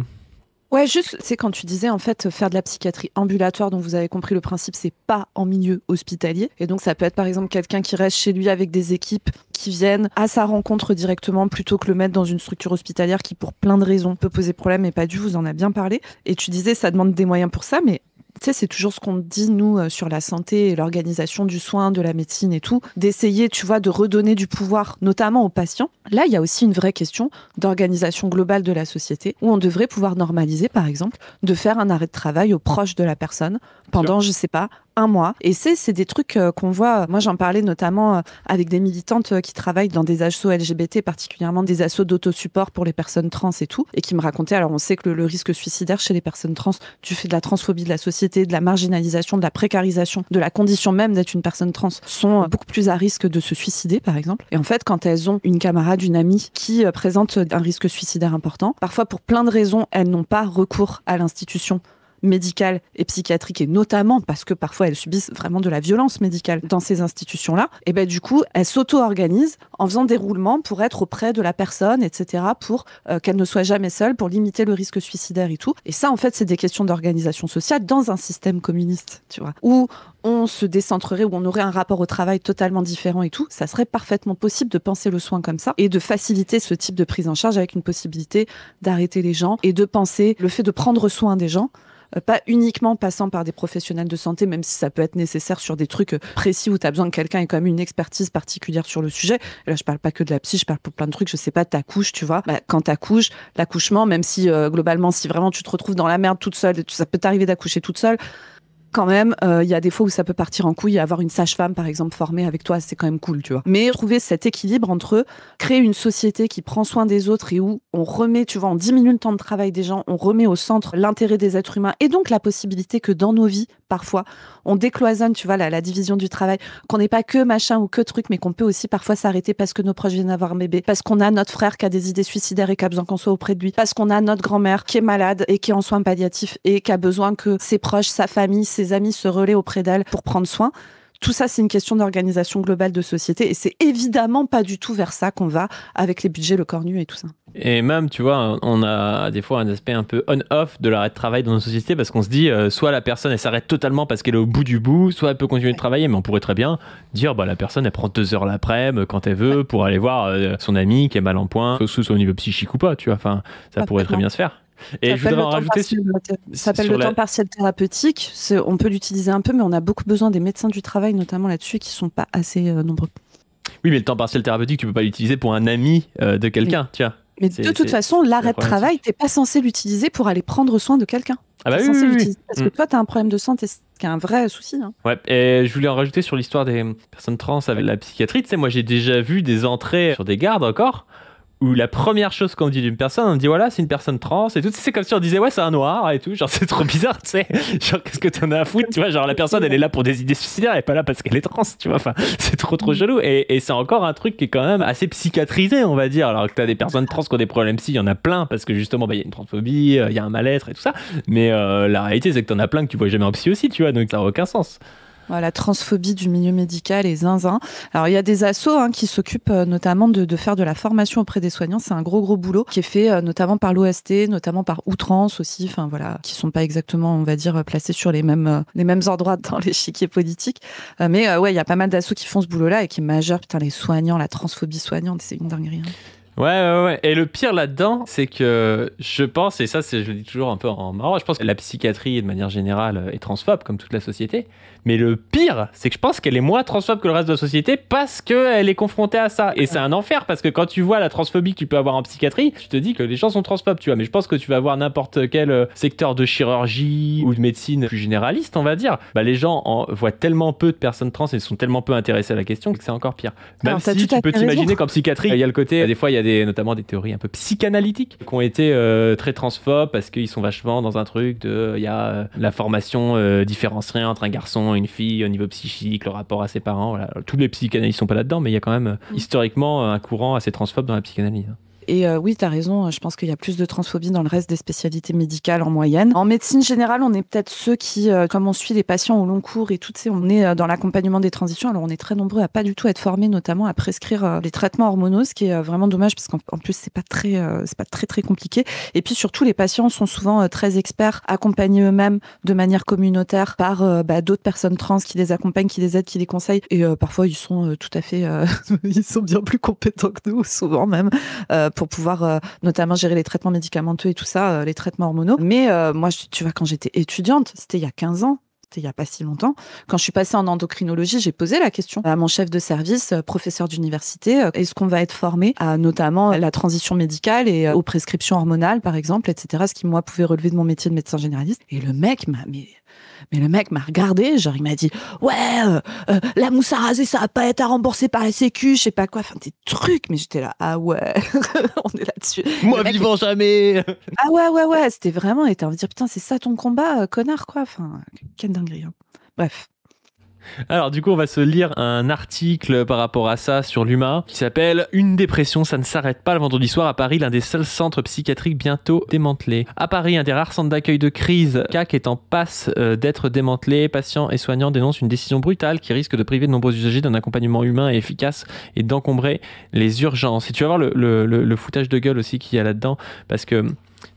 Ouais, juste, c'est quand tu disais, en fait, faire de la psychiatrie ambulatoire, donc vous avez compris le principe, c'est pas en milieu hospitalier. Et donc, ça peut être, par exemple, quelqu'un qui reste chez lui avec des équipes qui viennent à sa rencontre directement plutôt que le mettre dans une structure hospitalière qui, pour plein de raisons, peut poser problème et pas dû, vous en avez bien parlé. Et tu disais, ça demande des moyens pour ça, mais tu sais, c'est toujours ce qu'on dit, nous, sur la santé et l'organisation du soin, de la médecine et tout, d'essayer, tu vois, de redonner du pouvoir, notamment aux patients. Là, il y a aussi une vraie question d'organisation globale de la société, où on devrait pouvoir normaliser, par exemple, de faire un arrêt de travail aux proches de la personne pendant, je sais pas, 1 mois. Et c'est des trucs qu'on voit. Moi, j'en parlais notamment avec des militantes qui travaillent dans des assos LGBT, particulièrement des assos d'autosupport pour les personnes trans et tout, et qui me racontaient, alors on sait que le risque suicidaire chez les personnes trans, du fait de la transphobie de la société, de la marginalisation, de la précarisation, de la condition même d'être une personne trans, sont beaucoup plus à risque de se suicider, par exemple. Et en fait, quand elles ont une camarade, une amie qui présente un risque suicidaire important, parfois pour plein de raisons, elles n'ont pas recours à l'institution médicale et psychiatrique, et notamment parce que parfois elles subissent vraiment de la violence médicale dans ces institutions-là, et ben du coup elles s'auto-organisent en faisant des roulements pour être auprès de la personne, etc., pour qu'elle ne soit jamais seule, pour limiter le risque suicidaire et tout. Et ça, en fait, c'est des questions d'organisation sociale dans un système communiste, tu vois, où on se décentrerait, où on aurait un rapport au travail totalement différent et tout. Ça serait parfaitement possible de penser le soin comme ça et de faciliter ce type de prise en charge avec une possibilité d'arrêter les gens et de penser le fait de prendre soin des gens, pas uniquement passant par des professionnels de santé, même si ça peut être nécessaire sur des trucs précis où tu as besoin que quelqu'un ait quand même une expertise particulière sur le sujet. Et là, je parle pas que de la psy, je parle pour plein de trucs. Je sais pas, t'accouches, tu vois. Quand t'accouches, l'accouchement, même si globalement, si vraiment tu te retrouves dans la merde toute seule, ça peut t'arriver d'accoucher toute seule, quand même, il y a des fois où ça peut partir en couille, et avoir une sage-femme, par exemple, formée avec toi, c'est quand même cool, tu vois. Mais trouver cet équilibre entre créer une société qui prend soin des autres et où on remet, tu vois, on diminue le temps de travail des gens, on remet au centre l'intérêt des êtres humains et donc la possibilité que dans nos vies, parfois, on décloisonne, tu vois, la division du travail, qu'on n'est pas que machin ou que truc, mais qu'on peut aussi parfois s'arrêter parce que nos proches viennent avoir un bébé, parce qu'on a notre frère qui a des idées suicidaires et qui a besoin qu'on soit auprès de lui, parce qu'on a notre grand-mère qui est malade et qui est en soins palliatifs et qui a besoin que ses proches, sa famille, ses amis se relaient auprès d'elle pour prendre soin. Tout ça, c'est une question d'organisation globale de société et c'est évidemment pas du tout vers ça qu'on va avec les budgets, le corps nu et tout ça. Et même, tu vois, on a des fois un aspect un peu on-off de l'arrêt de travail dans nos sociétés parce qu'on se dit, soit la personne, elle s'arrête totalement parce qu'elle est au bout du bout, soit elle peut continuer de travailler, mais on pourrait très bien dire, la personne, elle prend 2 heures l'après-midi quand elle veut pour aller voir son ami qui est mal en point, soit au niveau psychique ou pas, tu vois, enfin, ça pourrait très bien se faire. Et je voudrais en rajouter ça s'appelle le temps partiel thérapeutique. On peut l'utiliser un peu, mais on a beaucoup besoin des médecins du travail, notamment là-dessus, qui sont pas assez nombreux. Oui, mais le temps partiel thérapeutique, tu peux pas l'utiliser pour un ami de quelqu'un, tu vois. Mais de toute façon, l'arrêt de travail, t'es pas censé l'utiliser pour aller prendre soin de quelqu'un. Ah bah t'es censé l'utiliser parce que toi, t'as un problème de santé, ce qui est un vrai souci. Hein. Ouais, et je voulais en rajouter sur l'histoire des personnes trans avec la psychiatrie. Tu sais, moi, j'ai déjà vu des entrées sur des gardes encore où la première chose qu'on dit d'une personne, on dit voilà, c'est une personne trans et tout. C'est comme si on disait ouais, c'est un noir et tout. Genre, c'est trop bizarre, tu sais. Genre, qu'est-ce que t'en as à foutre, tu vois. Genre, la personne, elle est là pour des idées suicidaires, elle est pas là parce qu'elle est trans, tu vois. Enfin, c'est trop chelou. Et c'est encore un truc qui est quand même assez psychiatrisé, on va dire. Alors que t'as des personnes trans qui ont des problèmes psy, il y en a plein parce que justement, il y a une transphobie, il y a un mal-être et tout ça. Mais la réalité, c'est que t'en as plein que tu vois jamais en psy aussi, tu vois. Donc, ça n'a aucun sens. La transphobie du milieu médical et zinzin. Alors, il y a des assos qui s'occupent notamment de faire de la formation auprès des soignants. C'est un gros boulot qui est fait notamment par l'OST, notamment par Outrance aussi, enfin voilà, qui sont pas exactement, on va dire, placés sur les mêmes endroits dans l'échiquier politique. Mais ouais, il y a pas mal d'assos qui font ce boulot-là et qui est majeur. Putain, les soignants, la transphobie soignante, c'est une dinguerie. Ouais. Et le pire là-dedans, c'est que je pense, et ça, je le dis toujours un peu en marrant, je pense que la psychiatrie, de manière générale, est transphobe, comme toute la société. Mais le pire, c'est que je pense qu'elle est moins transphobe que le reste de la société parce qu'elle est confrontée à ça. Et c'est un enfer parce que quand tu vois la transphobie que tu peux avoir en psychiatrie, tu te dis que les gens sont transphobes, tu vois. Mais je pense que tu vas avoir n'importe quel secteur de chirurgie ou de médecine plus généraliste, on va dire. Bah, les gens voient tellement peu de personnes trans et sont tellement peu intéressés à la question que c'est encore pire. Même si tu peux t'imaginer qu'en psychiatrie, il y a le côté, des fois, il y a notamment des théories un peu psychanalytiques qui ont été très transphobes parce qu'ils sont vachement dans un truc il y a la formation différenciée entre un garçon une fille au niveau psychique, le rapport à ses parents. Voilà. Tous les psychanalystes sont pas là-dedans, mais il y a quand même historiquement un courant assez transphobe dans la psychanalyse. Et oui, tu as raison, je pense qu'il y a plus de transphobie dans le reste des spécialités médicales en moyenne. En médecine générale, on est peut-être ceux qui, comme on suit les patients au long cours et tout, on est dans l'accompagnement des transitions, alors on est très nombreux à pas du tout être formés, notamment à prescrire les traitements hormonaux, ce qui est vraiment dommage, parce qu'en plus, c'est pas très compliqué. Et puis surtout, les patients sont souvent très experts, accompagnés eux-mêmes de manière communautaire par d'autres personnes trans qui les accompagnent, qui les aident, qui les conseillent. Et parfois, ils sont tout à fait... ils sont bien plus compétents que nous, souvent même, pour pouvoir notamment gérer les traitements médicamenteux et tout ça, les traitements hormonaux. Mais moi, tu vois, quand j'étais étudiante, c'était il y a 15 ans, c'était il y a pas si longtemps, quand je suis passée en endocrinologie, j'ai posé la question à mon chef de service, professeur d'université, est-ce qu'on va être formé à notamment la transition médicale et aux prescriptions hormonales, par exemple, etc., ce qui, moi, pouvait relever de mon métier de médecin généraliste. Et le mec Mais le mec m'a regardé, genre il m'a dit ouais, la mousse à raser, ça va pas être à rembourser par la Sécu, je sais pas quoi, enfin des trucs. Mais j'étais là, ah ouais, on est là-dessus. Moi vivant jamais. Ah ouais, c'était vraiment, et t'as envie de dire putain, c'est ça ton combat, connard quoi. Enfin, quelle dinguerie. Hein. Bref. Alors du coup, on va se lire un article par rapport à ça sur l'UMA qui s'appelle « Une dépression, ça ne s'arrête pas » le vendredi soir à Paris, l'un des seuls centres psychiatriques bientôt démantelés. À Paris, un des rares centres d'accueil de crise, CAC est en passe d'être démantelé. Patients et soignants dénoncent une décision brutale qui risque de priver de nombreux usagers d'un accompagnement humain et efficace et d'encombrer les urgences. Et tu vas voir le foutage de gueule aussi qu'il y a là-dedans, parce que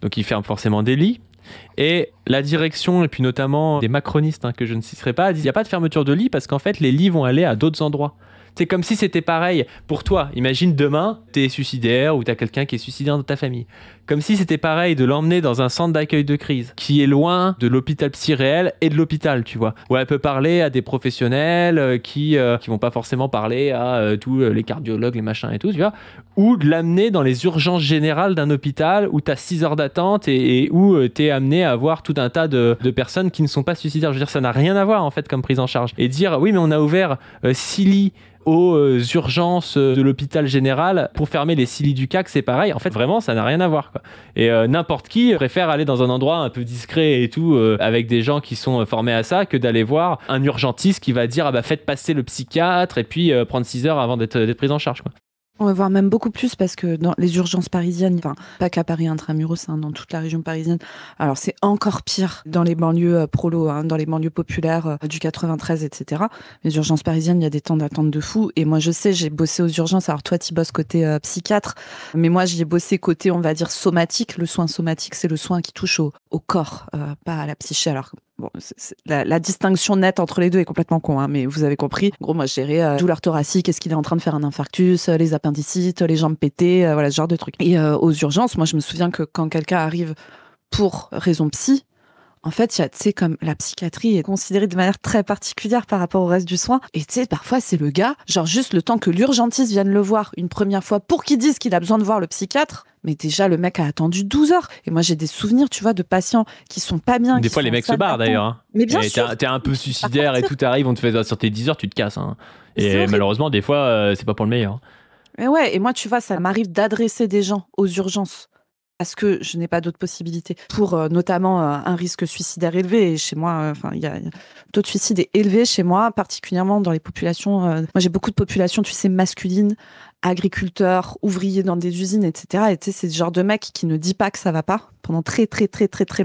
donc ils ferment forcément des lits. Et la direction, et puis notamment des macronistes que je ne citerai pas, disent il n'y a pas de fermeture de lit parce qu'en fait les lits vont aller à d'autres endroits. C'est comme si c'était pareil pour toi. Imagine demain, t'es suicidaire ou t'as quelqu'un qui est suicidaire dans ta famille. Comme si c'était pareil de l'emmener dans un centre d'accueil de crise qui est loin de l'hôpital psy réel et de l'hôpital, tu vois. Où elle peut parler à des professionnels qui vont pas forcément parler à tous les cardiologues, les machins et tout, tu vois. Ou de l'amener dans les urgences générales d'un hôpital où t'as 6 heures d'attente et où t'es amené à voir tout un tas de personnes qui ne sont pas suicidaires. Je veux dire, ça n'a rien à voir en fait comme prise en charge. Et dire oui, mais on a ouvert 6 lits aux urgences de l'hôpital général pour fermer les 6 lits du CAC, c'est pareil. En fait, vraiment, ça n'a rien à voir, quoi. Et n'importe qui préfère aller dans un endroit un peu discret et tout, avec des gens qui sont formés à ça, que d'aller voir un urgentiste qui va dire ah bah faites passer le psychiatre et puis prendre 6 heures avant d'être prise en charge, quoi. On va voir même beaucoup plus parce que dans les urgences parisiennes, enfin pas qu'à Paris intramuros, dans toute la région parisienne, alors c'est encore pire dans les banlieues prolo, dans les banlieues populaires du 93, etc. Les urgences parisiennes, il y a des temps d'attente de fou. Et moi je sais, j'ai bossé aux urgences, alors toi tu bosses côté psychiatre, mais moi j'y ai bossé côté, on va dire, somatique. Le soin somatique, c'est le soin qui touche au corps, pas à la psyché. Alors bon, la distinction nette entre les deux est complètement con, mais vous avez compris. En gros, moi, je gérais douleur thoracique, est-ce qu'il est en train de faire un infarctus, les appendicites, les jambes pétées, voilà, ce genre de trucs. Et aux urgences, moi, je me souviens que quand quelqu'un arrive pour raison psy, en fait, tu sais, comme la psychiatrie est considérée de manière très particulière par rapport au reste du soin. Et tu sais, parfois, c'est le gars, genre juste le temps que l'urgentiste vienne le voir une première fois pour qu'il dise qu'il a besoin de voir le psychiatre. Mais déjà, le mec a attendu 12 heures. Et moi, j'ai des souvenirs, tu vois, de patients qui sont pas bien. Des fois, les mecs se barrent d'ailleurs. Mais bien sûr. T'es un peu suicidaire et tout arrive, on te fait sur tes 10 heures, tu te casses. Et malheureusement, des fois, c'est pas pour le meilleur. Mais ouais, et moi, tu vois, ça m'arrive d'adresser des gens aux urgences parce que je n'ai pas d'autres possibilités pour notamment un risque suicidaire élevé. Et chez moi, il y a le taux de suicide est élevé chez moi, particulièrement dans les populations. Moi, j'ai beaucoup de populations, tu sais, masculines, agriculteurs, ouvriers dans des usines, etc. Et tu sais, c'est ce genre de mec qui ne dit pas que ça va pas pendant très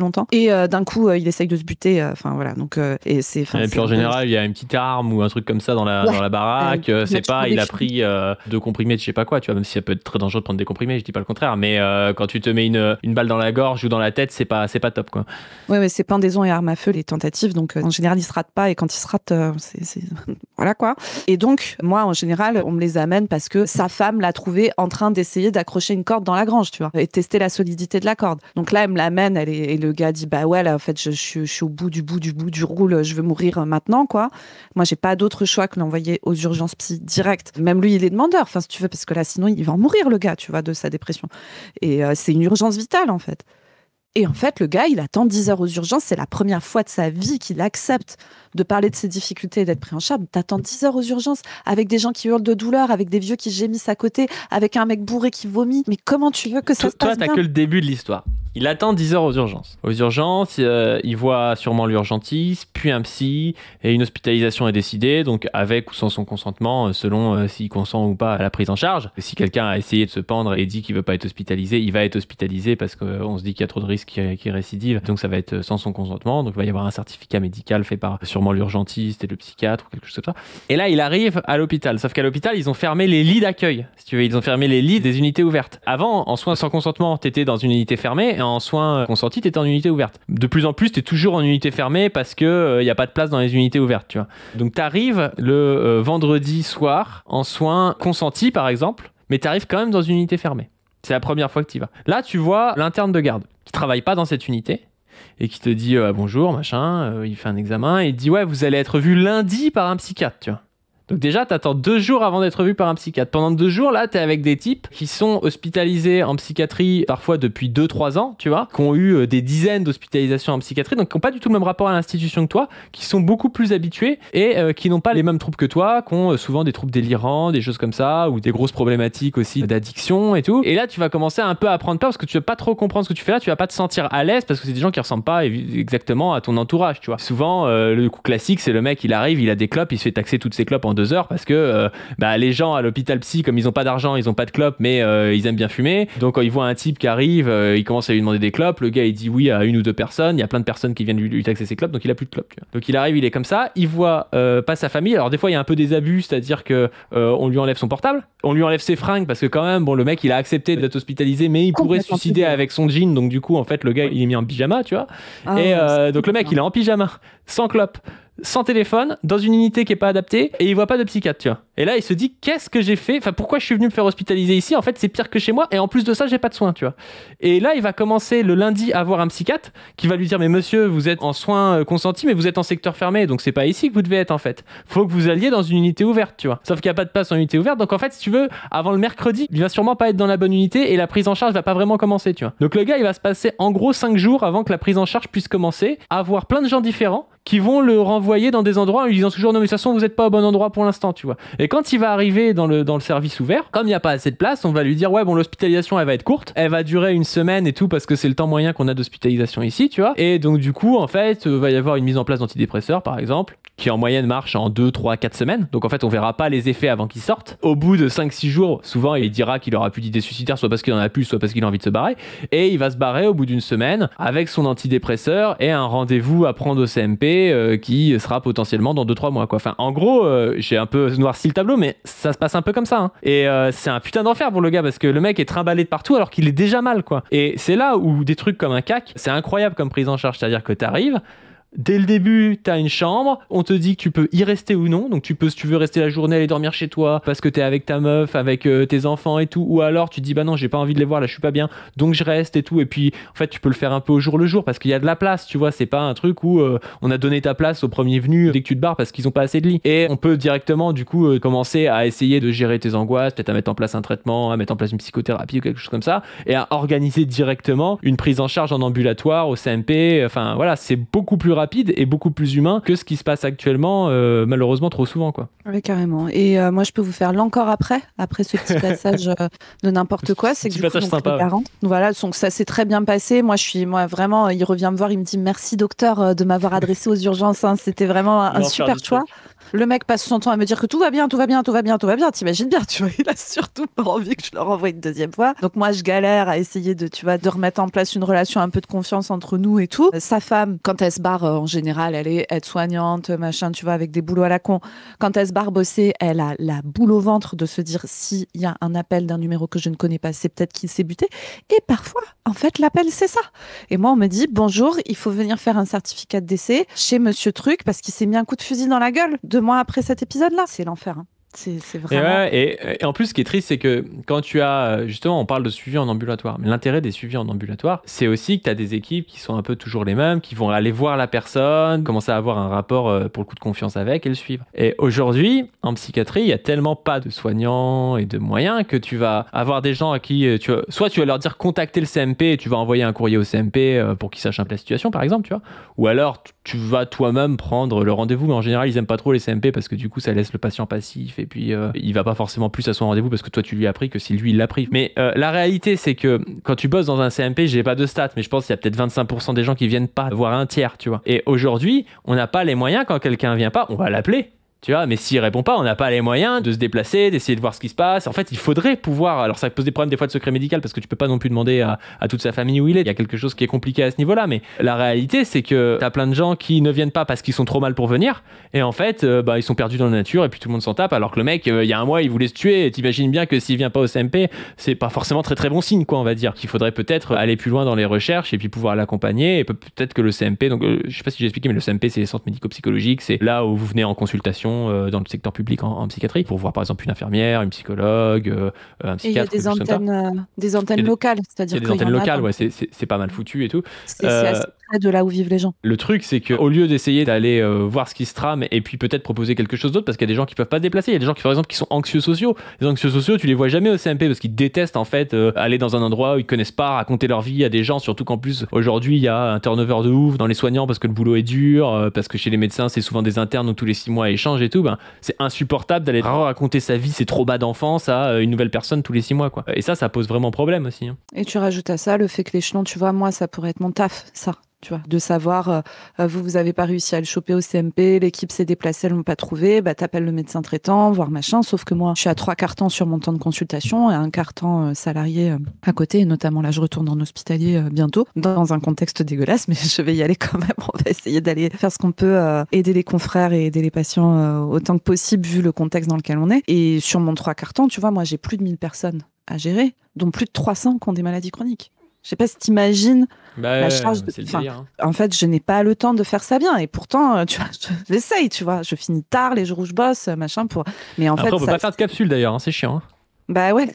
longtemps. Et d'un coup, il essaye de se buter. Voilà. Donc, et puis en général, il y a une petite arme ou un truc comme ça dans la baraque. C'est pas, il a pris 2 comprimés de je sais pas quoi, tu vois, même si ça peut être très dangereux de prendre des comprimés, je dis pas le contraire. Mais quand tu te mets une balle dans la gorge ou dans la tête, c'est pas top, quoi. Ouais, mais c'est pendaison et arme à feu, les tentatives. Donc, en général, ils se ratent pas. Et quand ils se ratent, c'est voilà, quoi. Et donc, moi, en général, on me les amène parce que sa femme l'a trouvé en train d'essayer d'accrocher une corde dans la grange, tu vois, et tester la solidité de la corde. Donc là, elle me l'amène, et le gars dit, bah ouais, là, en fait, je suis au bout du roule, je veux mourir maintenant, quoi. Moi, j'ai pas d'autre choix que l'envoyer aux urgences psy direct. Même lui, il est demandeur, enfin, si tu veux, parce que là, sinon, il va en mourir, le gars, tu vois, de sa dépression. Et c'est une urgence vitale, en fait. Et en fait, le gars, il attend 10 heures aux urgences. C'est la première fois de sa vie qu'il accepte de parler de ses difficultés et d'être pris en charge. T'attends 10 heures aux urgences avec des gens qui hurlent de douleur, avec des vieux qui gémissent à côté, avec un mec bourré qui vomit. Mais comment tu veux que ça se passe bien ? Toi, t'as que le début de l'histoire. Il attend 10 heures aux urgences. Aux urgences, il voit sûrement l'urgentiste, puis un psy, et une hospitalisation est décidée, donc avec ou sans son consentement, selon s'il consent ou pas à la prise en charge. Si quelqu'un a essayé de se pendre et dit qu'il veut pas être hospitalisé, il va être hospitalisé parce qu'on se dit qu'il y a trop de risques qu'il récidive, donc ça va être sans son consentement, donc il va y avoir un certificat médical fait par sûrement l'urgentiste et le psychiatre ou quelque chose comme ça. Et là, il arrive à l'hôpital, sauf qu'à l'hôpital, ils ont fermé les lits d'accueil, si tu veux, ils ont fermé les lits des unités ouvertes. Avant, en soins sans consentement, t'étais dans une unité fermée, en soins consentis, t'étais en unité ouverte. De plus en plus, t'es toujours en unité fermée parce que y a pas de place dans les unités ouvertes, tu vois. Donc t'arrives le vendredi soir en soins consentis, par exemple, mais t'arrives quand même dans une unité fermée. C'est la première fois que t'y vas. Là, tu vois l'interne de garde qui travaille pas dans cette unité et qui te dit bonjour, machin, il fait un examen et il te dit ouais, vous allez être vu lundi par un psychiatre, tu vois. Donc déjà, t'attends 2 jours avant d'être vu par un psychiatre. Pendant 2 jours, là, t'es avec des types qui sont hospitalisés en psychiatrie parfois depuis 2-3 ans, tu vois, qui ont eu des dizaines d'hospitalisations en psychiatrie, donc qui n'ont pas du tout le même rapport à l'institution que toi, qui sont beaucoup plus habitués et qui n'ont pas les mêmes troubles que toi, qui ont souvent des troubles délirants, des choses comme ça, ou des grosses problématiques aussi d'addiction et tout. Et là, tu vas commencer un peu à prendre peur parce que tu vas pas trop comprendre ce que tu fais là, tu vas pas te sentir à l'aise parce que c'est des gens qui ressemblent pas exactement à ton entourage, tu vois. Souvent, le coup classique, c'est le mec, il arrive, il a des clopes, il se fait taxer toutes ses clopes en 2 heures parce que les gens à l'hôpital psy, comme ils ont pas d'argent, ils ont pas de clopes, mais ils aiment bien fumer. Donc quand ils voient un type qui arrive, ils commencent à lui demander des clopes. Le gars il dit oui à 1 ou 2 personnes. Il y a plein de personnes qui viennent lui taxer ses clopes, donc il a plus de clopes. Tu vois. Donc il arrive, il est comme ça. Il voit pas sa famille. Alors des fois il y a un peu des abus, c'est-à-dire que on lui enlève son portable, on lui enlève ses fringues parce que quand même bon le mec il a accepté d'être hospitalisé, mais il pourrait se suicider avec son jean. Donc du coup en fait le gars il est mis en pyjama, tu vois. Donc le mec il est en pyjama, sans clope, sans téléphone, dans une unité qui est pas adaptée, et il voit pas de psychiatre, tu vois. Et là, il se dit, qu'est-ce que j'ai fait ? Enfin, pourquoi je suis venu me faire hospitaliser ici ? En fait, c'est pire que chez moi, et en plus de ça, j'ai pas de soins, tu vois. Et là, il va commencer le lundi à voir un psychiatre qui va lui dire, mais monsieur, vous êtes en soins consentis, mais vous êtes en secteur fermé, donc c'est pas ici que vous devez être, en fait. Faut que vous alliez dans une unité ouverte, tu vois. Sauf qu'il y a pas de place en unité ouverte, donc en fait, si tu veux, avant le mercredi, il va sûrement pas être dans la bonne unité, et la prise en charge va pas vraiment commencer, tu vois. Donc le gars, il va se passer en gros 5 jours avant que la prise en charge puisse commencer, à voir plein de gens différents qui vont le renvoyer dans des endroits en lui disant toujours non mais de toute façon vous êtes pas au bon endroit pour l'instant, tu vois. Et quand il va arriver dans le service ouvert, comme il n'y a pas assez de place, on va lui dire ouais bon l'hospitalisation elle va être courte, elle va durer 1 semaine et tout parce que c'est le temps moyen qu'on a d'hospitalisation ici, tu vois. Et donc du coup en fait va y avoir une mise en place d'antidépresseurs par exemple qui en moyenne marche en 2, 3, 4 semaines. Donc en fait on verra pas les effets avant qu'ils sortent. Au bout de 5-6 jours, souvent il dira qu'il aura plus d'idées suicidaires, soit parce qu'il en a plus, soit parce qu'il a envie de se barrer. Et il va se barrer au bout d'1 semaine avec son antidépresseur et un rendez-vous à prendre au CMP qui sera potentiellement dans 2-3 mois, quoi. Enfin, en gros, j'ai un peu noirci le tableau, mais ça se passe un peu comme ça. Hein. Et c'est un putain d'enfer pour le gars parce que le mec est trimballé de partout alors qu'il est déjà mal, quoi. Et c'est là où des trucs comme un CAC, c'est incroyable comme prise en charge. C'est-à-dire que t'arrives, dès le début, t'as une chambre, on te dit que tu peux y rester ou non, donc tu peux, si tu veux rester la journée, aller dormir chez toi, parce que t'es avec ta meuf, avec tes enfants et tout, ou alors tu te dis bah non, j'ai pas envie de les voir, là je suis pas bien, donc je reste et tout, et puis en fait tu peux le faire un peu au jour le jour, parce qu'il y a de la place, tu vois, c'est pas un truc où on a donné ta place au premier venu dès que tu te barres parce qu'ils ont pas assez de lits, et on peut directement du coup commencer à essayer de gérer tes angoisses, peut-être à mettre en place un traitement, à mettre en place une psychothérapie ou quelque chose comme ça, et à organiser directement une prise en charge en ambulatoire, au CMP, enfin voilà, c'est beaucoup plus rapide rapide et beaucoup plus humain que ce qui se passe actuellement, malheureusement trop souvent, quoi. Oui, carrément. Et moi, je peux vous faire l'encore après ce petit passage de n'importe quoi. C'est que du coup, donc, sympa, les parents, voilà, donc ça s'est très bien passé. Moi, vraiment, il revient me voir, il me dit merci docteur de m'avoir adressé aux urgences. Hein. C'était vraiment un super choix. Le mec passe son temps à me dire que tout va bien. T'imagines bien, tu vois. Il a surtout pas envie que je le renvoie une deuxième fois. Donc moi, je galère à essayer de remettre en place une relation un peu de confiance entre nous et tout. Sa femme, quand elle se barre, en général, elle est aide-soignante, machin, tu vois, avec des boulots à la con. Quand elle se barre bosser, elle a la boule au ventre de se dire s'il y a un appel d'un numéro que je ne connais pas, c'est peut-être qu'il s'est buté. Et parfois, en fait, l'appel, c'est ça. Et moi, on me dit bonjour, il faut venir faire un certificat de décès chez Monsieur Truc parce qu'il s'est mis un coup de fusil dans la gueule 2 mois après cet épisode-là. C'est l'enfer. Hein. C'est vraiment... Et en plus, ce qui est triste, c'est que quand tu as... Justement, on parle de suivi en ambulatoire. Mais l'intérêt des suivis en ambulatoire, c'est aussi que tu as des équipes qui sont un peu toujours les mêmes, qui vont aller voir la personne, commencer à avoir un rapport pour le coup de confiance avec et le suivre. Et aujourd'hui, en psychiatrie, il n'y a tellement pas de soignants et de moyens que tu vas avoir des gens à qui... soit tu vas leur dire contacter le CMP et tu vas envoyer un courrier au CMP pour qu'ils sachent un peu la situation, par exemple, tu vois. Ou alors, tu vas toi-même prendre le rendez-vous, mais en général, ils n'aiment pas trop les CMP parce que du coup, ça laisse le patient passif et puis il va pas forcément plus à son rendez-vous parce que toi tu lui as pris que si lui il l'a pris. Mais la réalité c'est que quand tu bosses dans un CMP, j'ai pas de stats, mais je pense qu'il y a peut-être 25% des gens qui viennent pas, voire un tiers, tu vois. Et aujourd'hui, on n'a pas les moyens, quand quelqu'un vient pas, on va l'appeler. Tu vois, mais s'il répond pas, on n'a pas les moyens de se déplacer, d'essayer de voir ce qui se passe. En fait, il faudrait pouvoir... Alors, ça pose des problèmes des fois de secret médical parce que tu peux pas non plus demander à toute sa famille où il est. Il y a quelque chose qui est compliqué à ce niveau-là. Mais la réalité, c'est que t'as plein de gens qui ne viennent pas parce qu'ils sont trop mal pour venir. Et en fait, ils sont perdus dans la nature et puis tout le monde s'en tape. Alors que le mec, il y a un mois, il voulait se tuer. Et t'imagines bien que s'il vient pas au CMP, c'est pas forcément très très bon signe, quoi, on va dire. Qu'il faudrait peut-être aller plus loin dans les recherches et puis pouvoir l'accompagner. Et peut-être que le CMP, donc je sais pas si j'ai expliqué, mais le CMP, c'est les centres médico-psychologiques. C'est là où vous venez en consultation dans le secteur public en psychiatrie pour voir par exemple une infirmière, une psychologue, un psychiatre. Et il y a des antennes locales, c'est-à-dire qu'il y a des antennes locales, ouais, c'est pas mal foutu et tout. C'est assez près de là où vivent les gens. Le truc, c'est qu'au lieu d'essayer d'aller voir ce qui se trame et puis peut-être proposer quelque chose d'autre, parce qu'il y a des gens qui peuvent pas se déplacer, il y a des gens qui par exemple qui sont anxieux sociaux. Les anxieux sociaux, tu les vois jamais au CMP parce qu'ils détestent en fait aller dans un endroit où ils connaissent pas, raconter leur vie à des gens, surtout qu'en plus aujourd'hui il y a un turnover de ouf dans les soignants parce que le boulot est dur, parce que chez les médecins c'est souvent des internes donc tous les 6 mois ils changent et tout. C'est insupportable d'aller raconter sa vie, ses traumas d'enfance à une nouvelle personne tous les 6 mois, quoi. Et ça pose vraiment problème aussi. Hein. Et tu rajoutes à ça le fait que l'échelon, tu vois, moi, ça pourrait être mon taf, ça. Tu vois, de savoir, vous avez pas réussi à le choper au CMP, l'équipe s'est déplacée, elles l'ont pas trouvé, t'appelles le médecin traitant, voire machin, sauf que moi, je suis à 3 quarts temps sur mon temps de consultation et un quart temps salarié à côté, et notamment là, je retourne en hospitalier bientôt, dans un contexte dégueulasse, mais je vais y aller quand même, on va essayer d'aller faire ce qu'on peut, aider les confrères et aider les patients autant que possible, vu le contexte dans lequel on est. Et sur mon 3 quarts temps, tu vois, moi, j'ai plus de 1000 personnes à gérer, dont plus de 300 qui ont des maladies chroniques. Je sais pas si t'imagines la charge. C'est le délire, hein. En fait, je n'ai pas le temps de faire ça bien. Et pourtant, tu vois, j'essaye, tu vois. Je finis tard les jours où je bosse, machin. Mais en Après, fait, on peut pas faire de capsule d'ailleurs, hein, c'est chiant. Hein. Bah ouais,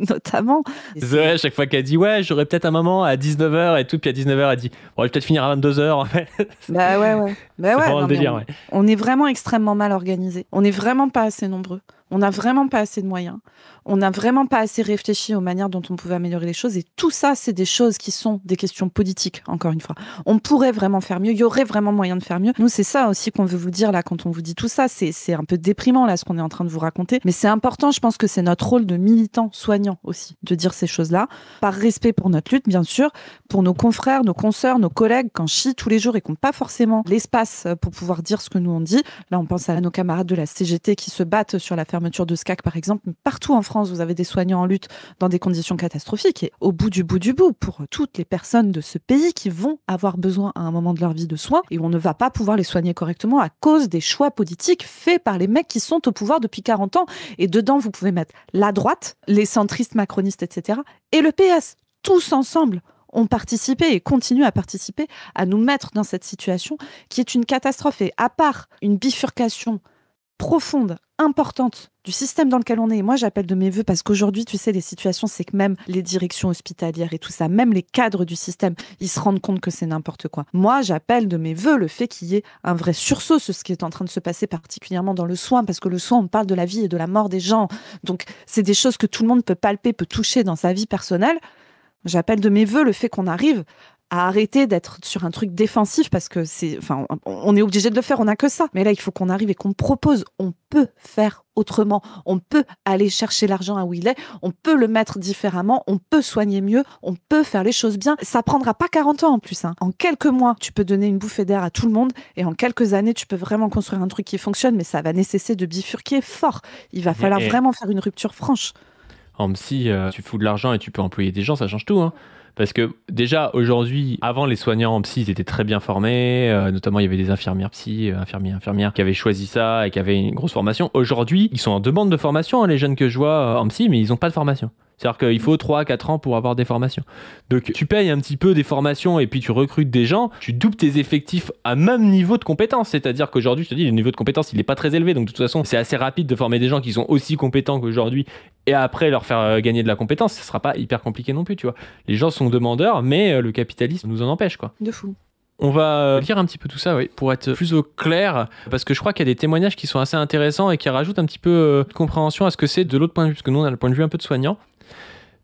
notamment. Ouais, chaque fois qu'elle dit ouais, j'aurais peut-être un moment à 19h et tout, puis à 19h elle dit bon, je vais peut-être finir à 22h en fait. Bah ouais. C'est vraiment le délire, ouais. On est vraiment extrêmement mal organisé. On n'est vraiment pas assez nombreux. On n'a vraiment pas assez de moyens. On n'a vraiment pas assez réfléchi aux manières dont on pouvait améliorer les choses. Et tout ça, c'est des choses qui sont des questions politiques, encore une fois. On pourrait vraiment faire mieux. Il y aurait vraiment moyen de faire mieux. Nous, c'est ça aussi qu'on veut vous dire là quand on vous dit tout ça. C'est un peu déprimant là ce qu'on est en train de vous raconter. Mais c'est important, je pense que c'est notre rôle de militant soignant aussi, de dire ces choses-là. Par respect pour notre lutte, bien sûr, pour nos confrères, nos consoeurs, nos collègues, qui en chient tous les jours et qui n'ont pas forcément l'espace pour pouvoir dire ce que nous on dit. Là, on pense à nos camarades de la CGT qui se battent sur la fermeture de SCAC, par exemple. Mais partout en France, vous avez des soignants en lutte dans des conditions catastrophiques. Et au bout du bout, pour toutes les personnes de ce pays qui vont avoir besoin à un moment de leur vie de soins, et on ne va pas pouvoir les soigner correctement à cause des choix politiques faits par les mecs qui sont au pouvoir depuis 40 ans. Et dedans, vous pouvez mettre la droite, les centristes, macronistes, etc. et le PS. Tous ensemble ont participé et continuent à participer à nous mettre dans cette situation qui est une catastrophe. Et à part une bifurcation profonde, importante du système dans lequel on est. Et moi, j'appelle de mes voeux parce qu'aujourd'hui, tu sais, les situations, c'est que même les directions hospitalières et tout ça, même les cadres du système, ils se rendent compte que c'est n'importe quoi. Moi, j'appelle de mes voeux le fait qu'il y ait un vrai sursaut sur ce qui est en train de se passer, particulièrement dans le soin, parce que le soin, on parle de la vie et de la mort des gens. Donc, c'est des choses que tout le monde peut palper, peut toucher dans sa vie personnelle. J'appelle de mes voeux le fait qu'on arrive à arrêter d'être sur un truc défensif parce que on est obligé de le faire, on n'a que ça. Mais là, il faut qu'on arrive et qu'on propose. On peut faire autrement. On peut aller chercher l'argent à où il est. On peut le mettre différemment. On peut soigner mieux. On peut faire les choses bien. Ça prendra pas 40 ans en plus. En quelques mois, tu peux donner une bouffée d'air à tout le monde et en quelques années, tu peux vraiment construire un truc qui fonctionne, mais ça va nécessiter de bifurquer fort. Il va falloir vraiment faire une rupture franche. En psy, tu fous de l'argent et tu peux employer des gens, ça change tout. Parce que déjà, aujourd'hui, avant, les soignants en psy, ils étaient très bien formés. Notamment, il y avait des infirmières psy, infirmières qui avaient choisi ça et qui avaient une grosse formation. Aujourd'hui, ils sont en demande de formation, les jeunes que je vois en psy, mais ils n'ont pas de formation. C'est-à-dire qu'il faut 3-4 ans pour avoir des formations. Donc tu payes un petit peu des formations et puis tu recrutes des gens, tu doubles tes effectifs à même niveau de compétence. C'est-à-dire qu'aujourd'hui, je te dis, le niveau de compétence, il n'est pas très élevé. Donc de toute façon, c'est assez rapide de former des gens qui sont aussi compétents qu'aujourd'hui et après leur faire gagner de la compétence. Ce ne sera pas hyper compliqué non plus, tu vois. Les gens sont demandeurs, mais le capitalisme nous en empêche, quoi. De fou. On va lire un petit peu tout ça, oui, pour être plus au clair, parce que je crois qu'il y a des témoignages qui sont assez intéressants et qui rajoutent un petit peu de compréhension à ce que c'est de l'autre point de vue, parce que nous, on a le point de vue un peu de soignant.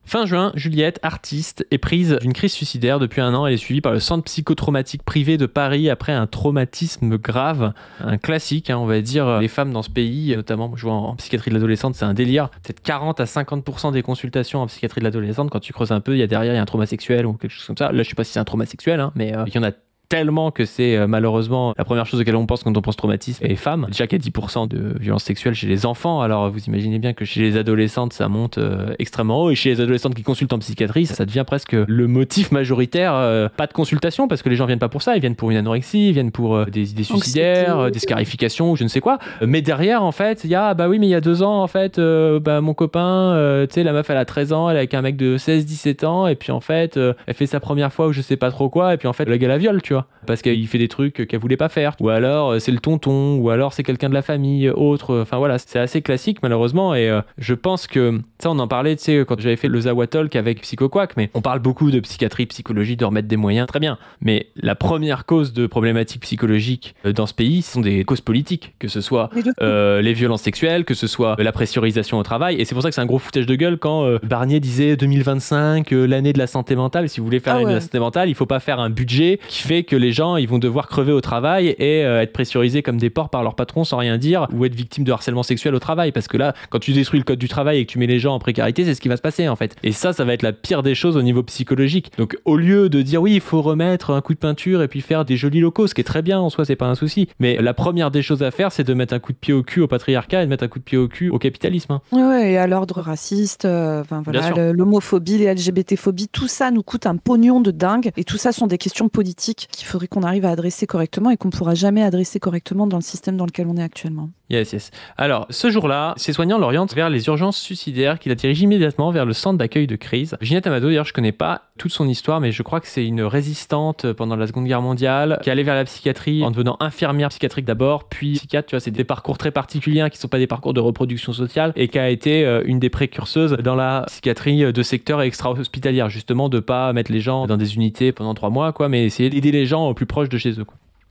Fin juin, Juliette, artiste, est prise d'une crise suicidaire. Depuis 1 an, elle est suivie par le centre psychotraumatique privé de Paris après un traumatisme grave. Un classique, on va dire. Les femmes dans ce pays, notamment, je vois en psychiatrie de l'adolescente, c'est un délire. Peut-être 40 à 50% des consultations en psychiatrie de l'adolescente, quand tu creuses un peu, il y a un trauma sexuel ou quelque chose comme ça. Là, je sais pas si c'est un trauma sexuel, mais il y en a tellement que c'est malheureusement la première chose auquel on pense quand on pense traumatisme et femmes. Déjà qu'il y a 10% de violences sexuelles chez les enfants, alors vous imaginez bien que chez les adolescentes ça monte extrêmement haut, et chez les adolescentes qui consultent en psychiatrie ça devient presque le motif majoritaire. Pas de consultation parce que les gens viennent pas pour ça, ils viennent pour une anorexie, ils viennent pour des idées suicidaires, des scarifications ou je ne sais quoi, mais derrière en fait il y a mais il y a 2 ans en fait mon copain, tu sais, la meuf elle a 13 ans, elle est avec un mec de 16-17 ans et puis en fait elle fait sa première fois ou je sais pas trop quoi et puis en fait le gars la viole, tu vois, parce qu'il fait des trucs qu'elle voulait pas faire, ou alors c'est le tonton, ou alors c'est quelqu'un de la famille, autre, enfin voilà, c'est assez classique malheureusement. Et je pense que ça, on en parlait, tu sais, quand j'avais fait le Zawa Talk avec PsychoQuack, mais on parle beaucoup de psychiatrie, psychologie, de remettre des moyens, très bien, mais la première cause de problématiques psychologiques dans ce pays, ce sont des causes politiques, que ce soit les violences sexuelles, que ce soit la pressurisation au travail, et c'est pour ça que c'est un gros foutage de gueule quand Barnier disait 2025, l'année de la santé mentale. Si vous voulez faire l'année de la santé mentale, il faut pas faire un budget qui fait que les gens ils vont devoir crever au travail et être pressurisés comme des porcs par leur patron sans rien dire, ou être victimes de harcèlement sexuel au travail, parce que là quand tu détruis le code du travail et que tu mets les gens en précarité, c'est ce qui va se passer en fait, et ça va être la pire des choses au niveau psychologique. Donc au lieu de dire oui il faut remettre un coup de peinture et puis faire des jolis locaux, ce qui est très bien en soi, c'est pas un souci, mais la première des choses à faire c'est de mettre un coup de pied au cul au patriarcat et de mettre un coup de pied au cul au capitalisme. Ouais, et à l'ordre raciste, l'homophobie, les LGBT-phobies, tout ça nous coûte un pognon de dingue, et tout ça sont des questions politiques qu'il faudrait qu'on arrive à adresser correctement et qu'on ne pourra jamais adresser correctement dans le système dans lequel on est actuellement. Yes. Alors, ce jour-là, ces soignants l'orientent vers les urgences suicidaires, qui la dirigent immédiatement vers le centre d'accueil de crise. Ginette Amado, d'ailleurs, je connais pas toute son histoire, mais je crois que c'est une résistante pendant la Seconde Guerre mondiale, qui est allée vers la psychiatrie en devenant infirmière psychiatrique d'abord, puis psychiatre. Tu vois, c'est des parcours très particuliers, qui ne sont pas des parcours de reproduction sociale, et qui a été une des précurseuses dans la psychiatrie de secteur extra-hospitalière, justement, de pas mettre les gens dans des unités pendant 3 mois, mais essayer d'aider les gens au plus proche de chez eux,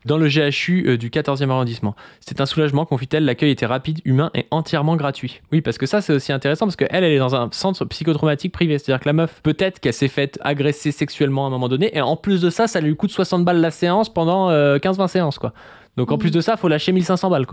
Dans le GHU du 14e arrondissement. C'est un soulagement, confie-t-elle, l'accueil était rapide, humain et entièrement gratuit. Oui, parce que ça, c'est aussi intéressant, parce qu'elle est dans un centre psychotraumatique privé. C'est-à-dire que la meuf, peut-être qu'elle s'est faite agresser sexuellement à un moment donné, et en plus de ça, ça lui coûte 60 balles la séance pendant 15-20 séances, Donc en plus de ça, il faut lâcher 1500 balles,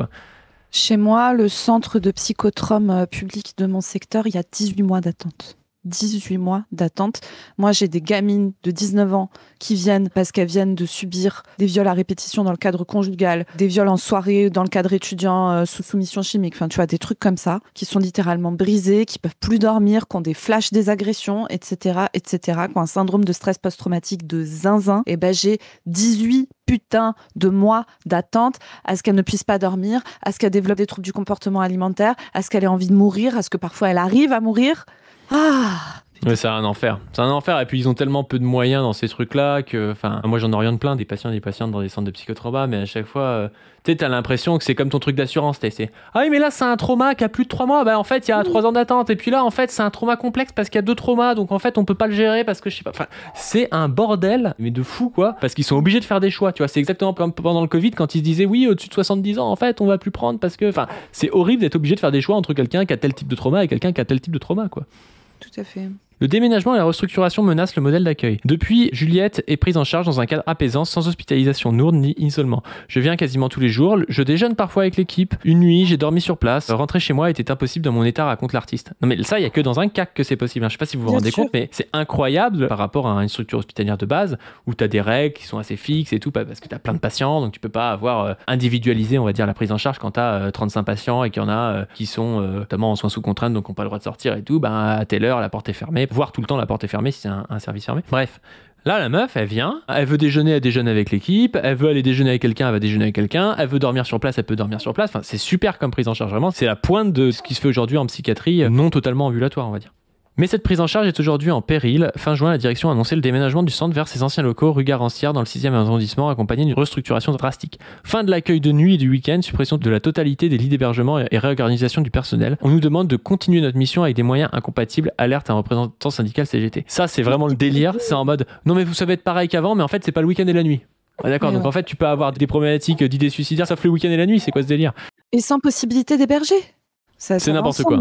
Chez moi, le centre de psychotraum public de mon secteur, il y a 18 mois d'attente. 18 mois d'attente. Moi, j'ai des gamines de 19 ans qui viennent parce qu'elles viennent de subir des viols à répétition dans le cadre conjugal, des viols en soirée dans le cadre étudiant sous soumission chimique. Enfin, tu vois, des trucs comme ça qui sont littéralement brisés, qui peuvent plus dormir, qui ont des flashs des agressions, etc., qui ont un syndrome de stress post-traumatique de zinzin. Et j'ai 18 putain de mois d'attente à ce qu'elle ne puisse pas dormir, à ce qu'elle développe des troubles du comportement alimentaire, à ce qu'elle ait envie de mourir, à ce que parfois elle arrive à mourir. Ouais, c'est un enfer. Et puis ils ont tellement peu de moyens dans ces trucs-là que, moi j'en oriente plein, des patients et des patientes dans des centres de psychotrauma, mais à chaque fois, t'as l'impression que c'est comme ton truc d'assurance. Ah oui, mais là c'est un trauma qui a plus de 3 mois. En fait, il y a 3 ans d'attente. Et puis là, en fait, c'est un trauma complexe parce qu'il y a 2 traumas. Donc en fait, on peut pas le gérer parce que je sais pas. C'est un bordel, mais de fou, Parce qu'ils sont obligés de faire des choix. Tu vois, c'est exactement comme pendant le Covid quand ils se disaient oui, au-dessus de 70 ans, en fait, on va plus prendre parce que. C'est horrible d'être obligé de faire des choix entre quelqu'un qui a tel type de trauma et quelqu'un qui a tel type de trauma, Tout à fait. Le déménagement et la restructuration menacent le modèle d'accueil. Depuis, Juliette est prise en charge dans un cadre apaisant, sans hospitalisation lourde ni isolement. Je viens quasiment tous les jours, je déjeune parfois avec l'équipe. Une nuit, j'ai dormi sur place. Rentrer chez moi était impossible dans mon état, raconte l'artiste. Non mais ça, il n'y a que dans un CAC que c'est possible. Je sais pas si vous vous rendez compte, mais c'est incroyable par rapport à une structure hospitalière de base où tu as des règles qui sont assez fixes et tout, parce que tu as plein de patients, donc tu peux pas avoir individualisé, on va dire, la prise en charge quand tu as 35 patients et qu'il y en a qui sont notamment en soins sous contrainte, donc n'ont pas le droit de sortir et tout. À telle heure, la porte est fermée, voire tout le temps la porte est fermée si c'est un service fermé. Bref. Là, la meuf, elle vient, elle veut déjeuner, elle déjeune avec l'équipe, elle veut aller déjeuner avec quelqu'un, elle va déjeuner avec quelqu'un, elle veut dormir sur place, elle peut dormir sur place. Enfin, c'est super comme prise en charge, vraiment. C'est la pointe de ce qui se fait aujourd'hui en psychiatrie, non totalement ambulatoire, on va dire. Mais cette prise en charge est aujourd'hui en péril. Fin juin, la direction a annoncé le déménagement du centre vers ses anciens locaux rue Garancière dans le 6e arrondissement, accompagné d'une restructuration drastique. Fin de l'accueil de nuit et du week-end, suppression de la totalité des lits d'hébergement et réorganisation du personnel. On nous demande de continuer notre mission avec des moyens incompatibles, alerte un représentant syndical CGT. Ça, c'est vraiment le délire. C'est en mode, non mais vous savez être pareil qu'avant, mais en fait, c'est pas le week-end et la nuit. Ouais, d'accord, donc en fait, tu peux avoir des problématiques d'idées suicidaires, sauf le week-end et la nuit. C'est quoi ce délire? Et sans possibilité d'héberger. C'est n'importe quoi.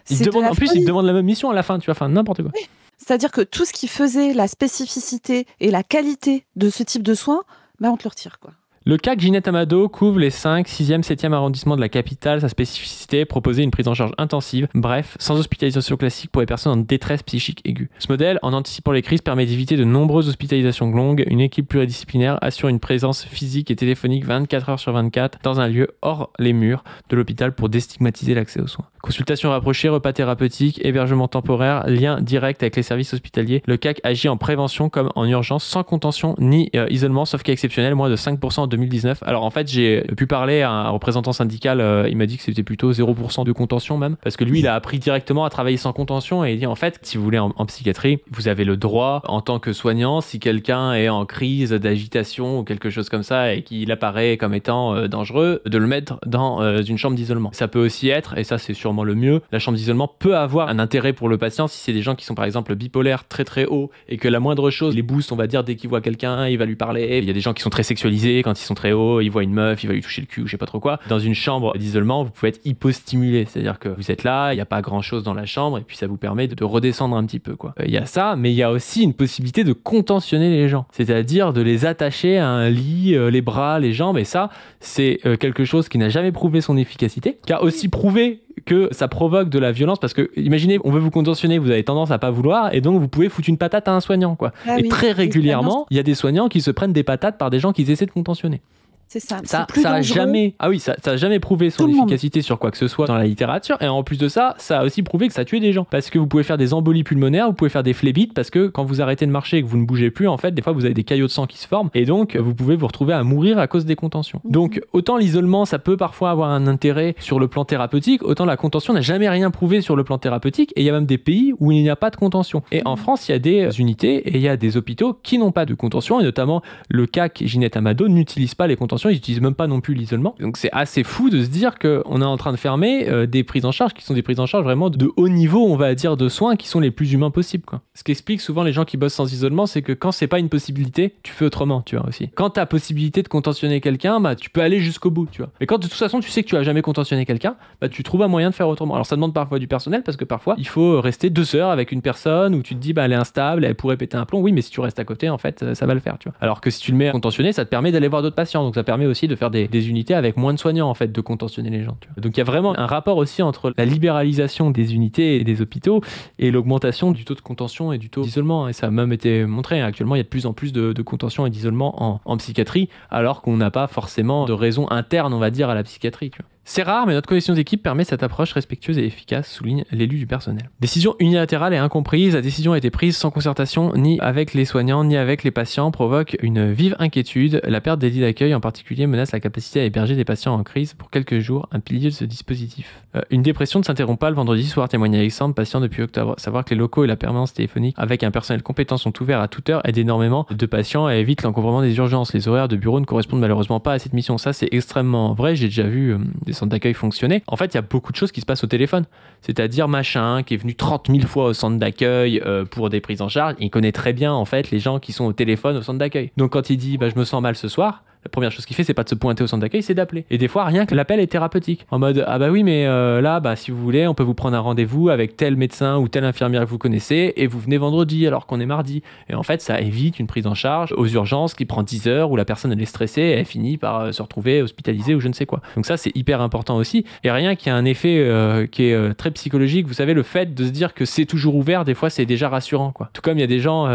Ils te demandent la même mission à la fin, tu vois, enfin n'importe quoi. Oui. C'est-à-dire que tout ce qui faisait la spécificité et la qualité de ce type de soins, on te le retire, quoi. Le CAC Ginette Amado couvre les 5, 6e, 7e arrondissements de la capitale. Sa spécificité, proposer une prise en charge intensive, bref, sans hospitalisation classique pour les personnes en détresse psychique aiguë. Ce modèle, en anticipant les crises, permet d'éviter de nombreuses hospitalisations longues. Une équipe pluridisciplinaire assure une présence physique et téléphonique 24 heures sur 24 dans un lieu hors les murs de l'hôpital pour déstigmatiser l'accès aux soins. Consultation rapprochée, repas thérapeutiques, hébergement temporaire, lien direct avec les services hospitaliers. Le CAC agit en prévention comme en urgence, sans contention ni isolement, sauf cas exceptionnel, moins de 5% en 2019. Alors en fait, j'ai pu parler à un représentant syndical, il m'a dit que c'était plutôt 0% de contention même, parce que lui, il a appris directement à travailler sans contention et il dit en fait, si vous voulez en psychiatrie, vous avez le droit en tant que soignant, si quelqu'un est en crise d'agitation ou quelque chose comme ça et qu'il apparaît comme étant dangereux, de le mettre dans une chambre d'isolement. Ça peut aussi être, et ça c'est sûrement le mieux, la chambre d'isolement peut avoir un intérêt pour le patient si c'est des gens qui sont par exemple bipolaires très très haut et que la moindre chose les booste, on va dire, dès qu'il voit quelqu'un, il va lui parler. Il y a des gens qui sont très sexualisés, quand ils sont très hauts, ils voient une meuf, il va lui toucher le cul ou je sais pas trop quoi. Dans une chambre d'isolement, vous pouvez être hypostimulé, c'est-à-dire que vous êtes là, il n'y a pas grand chose dans la chambre et puis ça vous permet de redescendre un petit peu, quoi. Il y a ça, mais il y a aussi une possibilité de contentionner les gens, c'est-à-dire de les attacher à un lit, les bras, les jambes, et ça, c'est quelque chose qui n'a jamais prouvé son efficacité, qui a aussi prouvé que ça provoque de la violence, parce que imaginez, on veut vous contentionner, vous avez tendance à pas vouloir et donc vous pouvez foutre une patate à un soignant, quoi. Ah, et oui, très régulièrement, il y a des soignants qui se prennent des patates par des gens qu'ils essaient de contentionner. C'est ça. Ça a jamais prouvé son efficacité sur quoi que ce soit dans la littérature. Et en plus de ça, ça a aussi prouvé que ça tuait des gens. Parce que vous pouvez faire des embolies pulmonaires, vous pouvez faire des phlébites, parce que quand vous arrêtez de marcher et que vous ne bougez plus, en fait, des fois, vous avez des caillots de sang qui se forment. Et donc, vous pouvez vous retrouver à mourir à cause des contentions. Donc, autant l'isolement, ça peut parfois avoir un intérêt sur le plan thérapeutique, autant la contention n'a jamais rien prouvé sur le plan thérapeutique. Et il y a même des pays où il n'y a pas de contention. Et en France, il y a des unités et il y a des hôpitaux qui n'ont pas de contention. Et notamment, le CAC Ginette Amado n'utilise pas les contentions. Ils n'utilisent même pas non plus l'isolement. Donc c'est assez fou de se dire qu'on est en train de fermer des prises en charge qui sont des prises en charge vraiment de haut niveau, on va dire, de soins qui sont les plus humains possibles, quoi. Ce qui explique souvent les gens qui bossent sans isolement, c'est que quand c'est pas une possibilité, tu fais autrement, tu vois, aussi. Quand t'as possibilité de contentionner quelqu'un, tu peux aller jusqu'au bout, tu vois. Mais quand de toute façon tu sais que tu as jamais contentionné quelqu'un, tu trouves un moyen de faire autrement. Alors ça demande parfois du personnel, parce que parfois il faut rester 2 heures avec une personne où tu te dis elle est instable, elle pourrait péter un plomb. Oui, mais si tu restes à côté, en fait, ça va le faire, tu vois. Alors que si tu le mets à contentionner, ça te permet d'aller voir d'autres patients, donc ça permet aussi de faire des unités avec moins de soignants, en fait, de contentionner les gens, tu vois. Donc il y a vraiment un rapport aussi entre la libéralisation des unités et des hôpitaux et l'augmentation du taux de contention et du taux d'isolement. Et ça a même été montré. Actuellement, il y a de plus en plus de contention et d'isolement en psychiatrie, alors qu'on n'a pas forcément de raison interne, on va dire, à la psychiatrie, tu vois. C'est rare, mais notre cohésion d'équipe permet cette approche respectueuse et efficace, souligne l'élu du personnel. Décision unilatérale et incomprise, la décision a été prise sans concertation ni avec les soignants ni avec les patients, provoque une vive inquiétude. La perte des lits d'accueil en particulier menace la capacité à héberger des patients en crise pour quelques jours, un pilier de ce dispositif. Une dépression ne s'interrompt pas le vendredi soir, témoigne Alexandre, patient depuis octobre. Savoir que les locaux et la permanence téléphonique avec un personnel compétent sont ouverts à toute heure aide énormément de patients et évite l'encombrement des urgences. Les horaires de bureau ne correspondent malheureusement pas à cette mission. Ça, c'est extrêmement vrai. J'ai déjà vu des centres d'accueil fonctionner. En fait, il y a beaucoup de choses qui se passent au téléphone. C'est-à-dire machin qui est venu 30 000 fois au centre d'accueil pour des prises en charge. Il connaît très bien, en fait, les gens qui sont au téléphone au centre d'accueil. Donc, quand il dit je me sens mal ce soir, la première chose qu'il fait, c'est pas de se pointer au centre d'accueil, c'est d'appeler. Et des fois, rien que l'appel est thérapeutique. En mode, ah bah oui, mais là, si vous voulez, on peut vous prendre un rendez-vous avec tel médecin ou telle infirmière que vous connaissez et vous venez vendredi alors qu'on est mardi. Et en fait, ça évite une prise en charge aux urgences qui prend 10 heures où la personne elle est stressée et elle finit par se retrouver hospitalisée ou je ne sais quoi. Donc ça, c'est hyper important aussi. Et rien qui a un effet qui est très psychologique. Vous savez, le fait de se dire que c'est toujours ouvert, des fois, c'est déjà rassurant, quoi. Tout comme il y a des gens,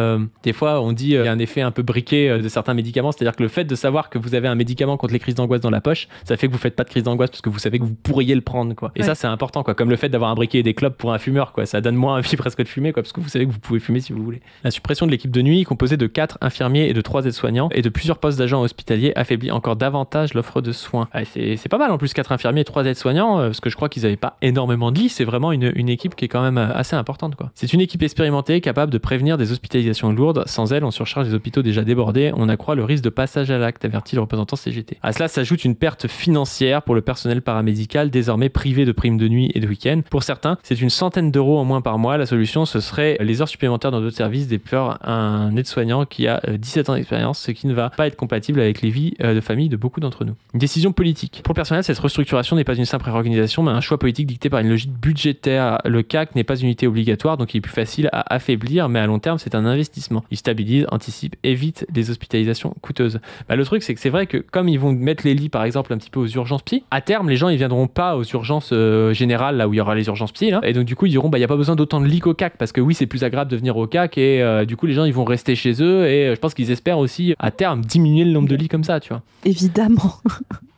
des fois, on dit il y a un effet un peu briqué de certains médicaments, c'est-à-dire que le fait de savoir que vous avez un médicament contre les crises d'angoisse dans la poche, ça fait que vous faites pas de crise d'angoisse parce que vous savez que vous pourriez le prendre, quoi. Et ça, c'est important, quoi. Comme le fait d'avoir un briquet et des clopes pour un fumeur, quoi. Ça donne moins envie presque de fumer, quoi, parce que vous savez que vous pouvez fumer si vous voulez. La suppression de l'équipe de nuit, composée de 4 infirmiers et de 3 aides-soignants et de plusieurs postes d'agents hospitaliers, affaiblit encore davantage l'offre de soins. C'est pas mal en plus, 4 infirmiers et 3 aides-soignants, parce que je crois qu'ils avaient pas énormément de lits. C'est vraiment une équipe qui est quand même assez importante, quoi. C'est une équipe expérimentée capable de prévenir des hospitalisations lourdes. Sans elle, on surcharge les hôpitaux déjà débordés. On accroît le risque de passage à l'acte, avertit le représentant CGT. À cela s'ajoute une perte financière pour le personnel paramédical, désormais privé de primes de nuit et de week-end. Pour certains, c'est une centaine d'euros en moins par mois. La solution, ce serait les heures supplémentaires dans d'autres services, des peurs un aide-soignant qui a 17 ans d'expérience, ce qui ne va pas être compatible avec les vies de famille de beaucoup d'entre nous. Une décision politique. Pour le personnel, cette restructuration n'est pas une simple réorganisation, mais un choix politique dicté par une logique budgétaire. Le CAC n'est pas une unité obligatoire, donc il est plus facile à affaiblir, mais à long terme, c'est un investissement. Il stabilise, anticipe, évite des hospitalisations coûteuses. Le truc, c'est que c'est vrai que comme ils vont mettre les lits, par exemple, un petit peu aux urgences psy, à terme, les gens, ils viendront pas aux urgences générales, là où il y aura les urgences psy, là. Et donc, du coup, ils diront, il n'y a pas besoin d'autant de lits qu'au CAC, parce que oui, c'est plus agréable de venir au CAC, et du coup, les gens, ils vont rester chez eux, et je pense qu'ils espèrent aussi, à terme, diminuer le nombre de lits comme ça, tu vois. Évidemment.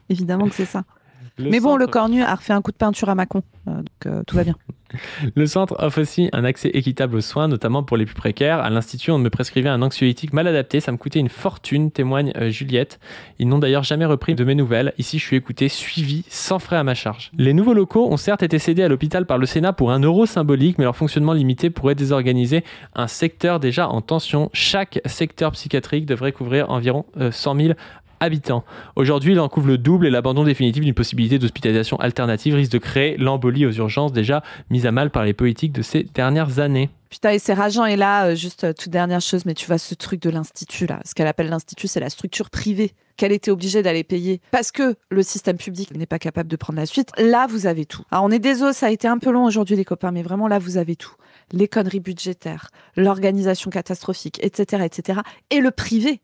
Évidemment que c'est ça. Mais bon, le Cornu a refait un coup de peinture à Macron, donc tout va bien. Le centre offre aussi un accès équitable aux soins, notamment pour les plus précaires. À l'Institut, on me prescrivait un anxiolytique mal adapté. Ça me coûtait une fortune, témoigne Juliette. Ils n'ont d'ailleurs jamais repris de mes nouvelles. Ici, je suis écouté, suivi, sans frais à ma charge. Les nouveaux locaux ont certes été cédés à l'hôpital par le Sénat pour 1 euro symbolique, mais leur fonctionnement limité pourrait désorganiser un secteur déjà en tension. Chaque secteur psychiatrique devrait couvrir environ 100 000 habitants. Aujourd'hui, il en couvre le double et l'abandon définitif d'une possibilité d'hospitalisation alternative risque de créer l'embolie aux urgences déjà mise à mal par les politiques de ces dernières années. Putain, et c'est rageant. Et là, juste toute dernière chose, mais tu vois ce truc de l'Institut, là, ce qu'elle appelle l'Institut, c'est la structure privée qu'elle était obligée d'aller payer parce que le système public n'est pas capable de prendre la suite. Là, vous avez tout. Alors, on est désolé, ça a été un peu long aujourd'hui, les copains, mais vraiment, là, vous avez tout. Les conneries budgétaires, l'organisation catastrophique, etc., etc. Et le privé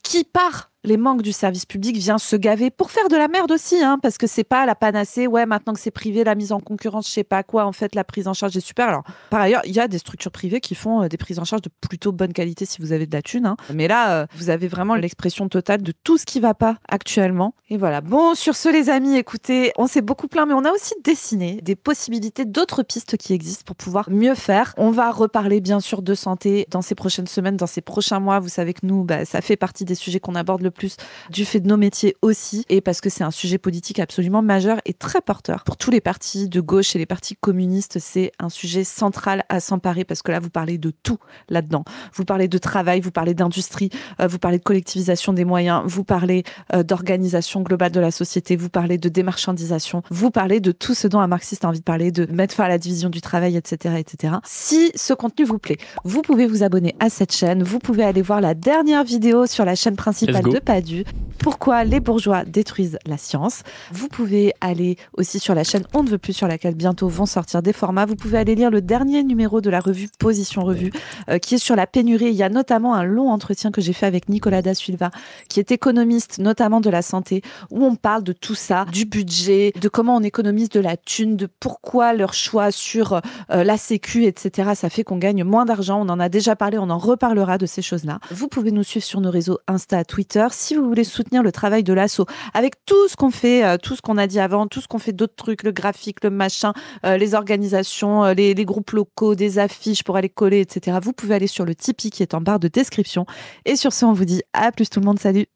qui, par les manques du service public, vient se gaver pour faire de la merde aussi, hein, parce que c'est pas la panacée. Ouais, maintenant que c'est privé, la mise en concurrence, je sais pas quoi, en fait, la prise en charge est super. Alors, par ailleurs, il y a des structures privées qui font des prises en charge de plutôt bonne qualité si vous avez de la thune, hein. Mais là, vous avez vraiment l'expression totale de tout ce qui va pas actuellement. Et voilà. Bon, sur ce, les amis, écoutez, on s'est beaucoup plaint, mais on a aussi dessiné des possibilités, d'autres pistes qui existent pour pouvoir mieux faire. On va reparler, bien sûr, de santé dans ces prochaines semaines, dans ces prochains mois. Vous savez que nous, ça fait partie des sujets qu'on aborde le plus du fait de nos métiers aussi, et parce que c'est un sujet politique absolument majeur et très porteur. Pour tous les partis de gauche et les partis communistes, c'est un sujet central à s'emparer, parce que là, vous parlez de tout là-dedans. Vous parlez de travail, vous parlez d'industrie, vous parlez de collectivisation des moyens, vous parlez d'organisation globale de la société, vous parlez de démarchandisation, vous parlez de tout ce dont un marxiste a envie de parler, de mettre fin à la division du travail, etc., etc. Si ce contenu vous plaît, vous pouvez vous abonner à cette chaîne, vous pouvez aller voir la dernière vidéo sur la chaîne principale de Padu. Pourquoi les bourgeois détruisent la science. Vous pouvez aller aussi sur la chaîne On ne veut plus, sur laquelle bientôt vont sortir des formats. Vous pouvez aller lire le dernier numéro de la revue Position Revue, qui est sur la pénurie. Il y a notamment un long entretien que j'ai fait avec Nicolas Da Silva, qui est économiste, notamment de la santé, où on parle de tout ça, du budget, de comment on économise de la thune, de pourquoi leur choix sur la sécu, etc. Ça fait qu'on gagne moins d'argent. On en a déjà parlé, on en reparlera de ces choses-là. Vous pouvez nous suivre sur nos réseaux Insta, Twitter. Si vous voulez soutenir le travail de l'ASSO avec tout ce qu'on fait, tout ce qu'on a dit avant, tout ce qu'on fait d'autres trucs, le graphique, le machin, les organisations, les groupes locaux, des affiches pour aller coller, etc. Vous pouvez aller sur le Tipeee qui est en barre de description. Et sur ce, on vous dit à plus tout le monde, salut.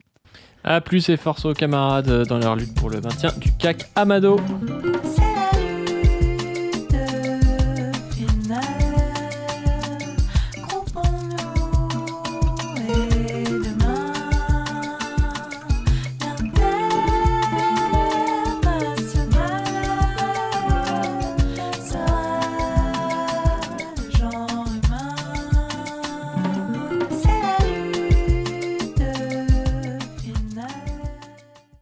À plus et force aux camarades dans leur lutte pour le maintien du CAC Amado.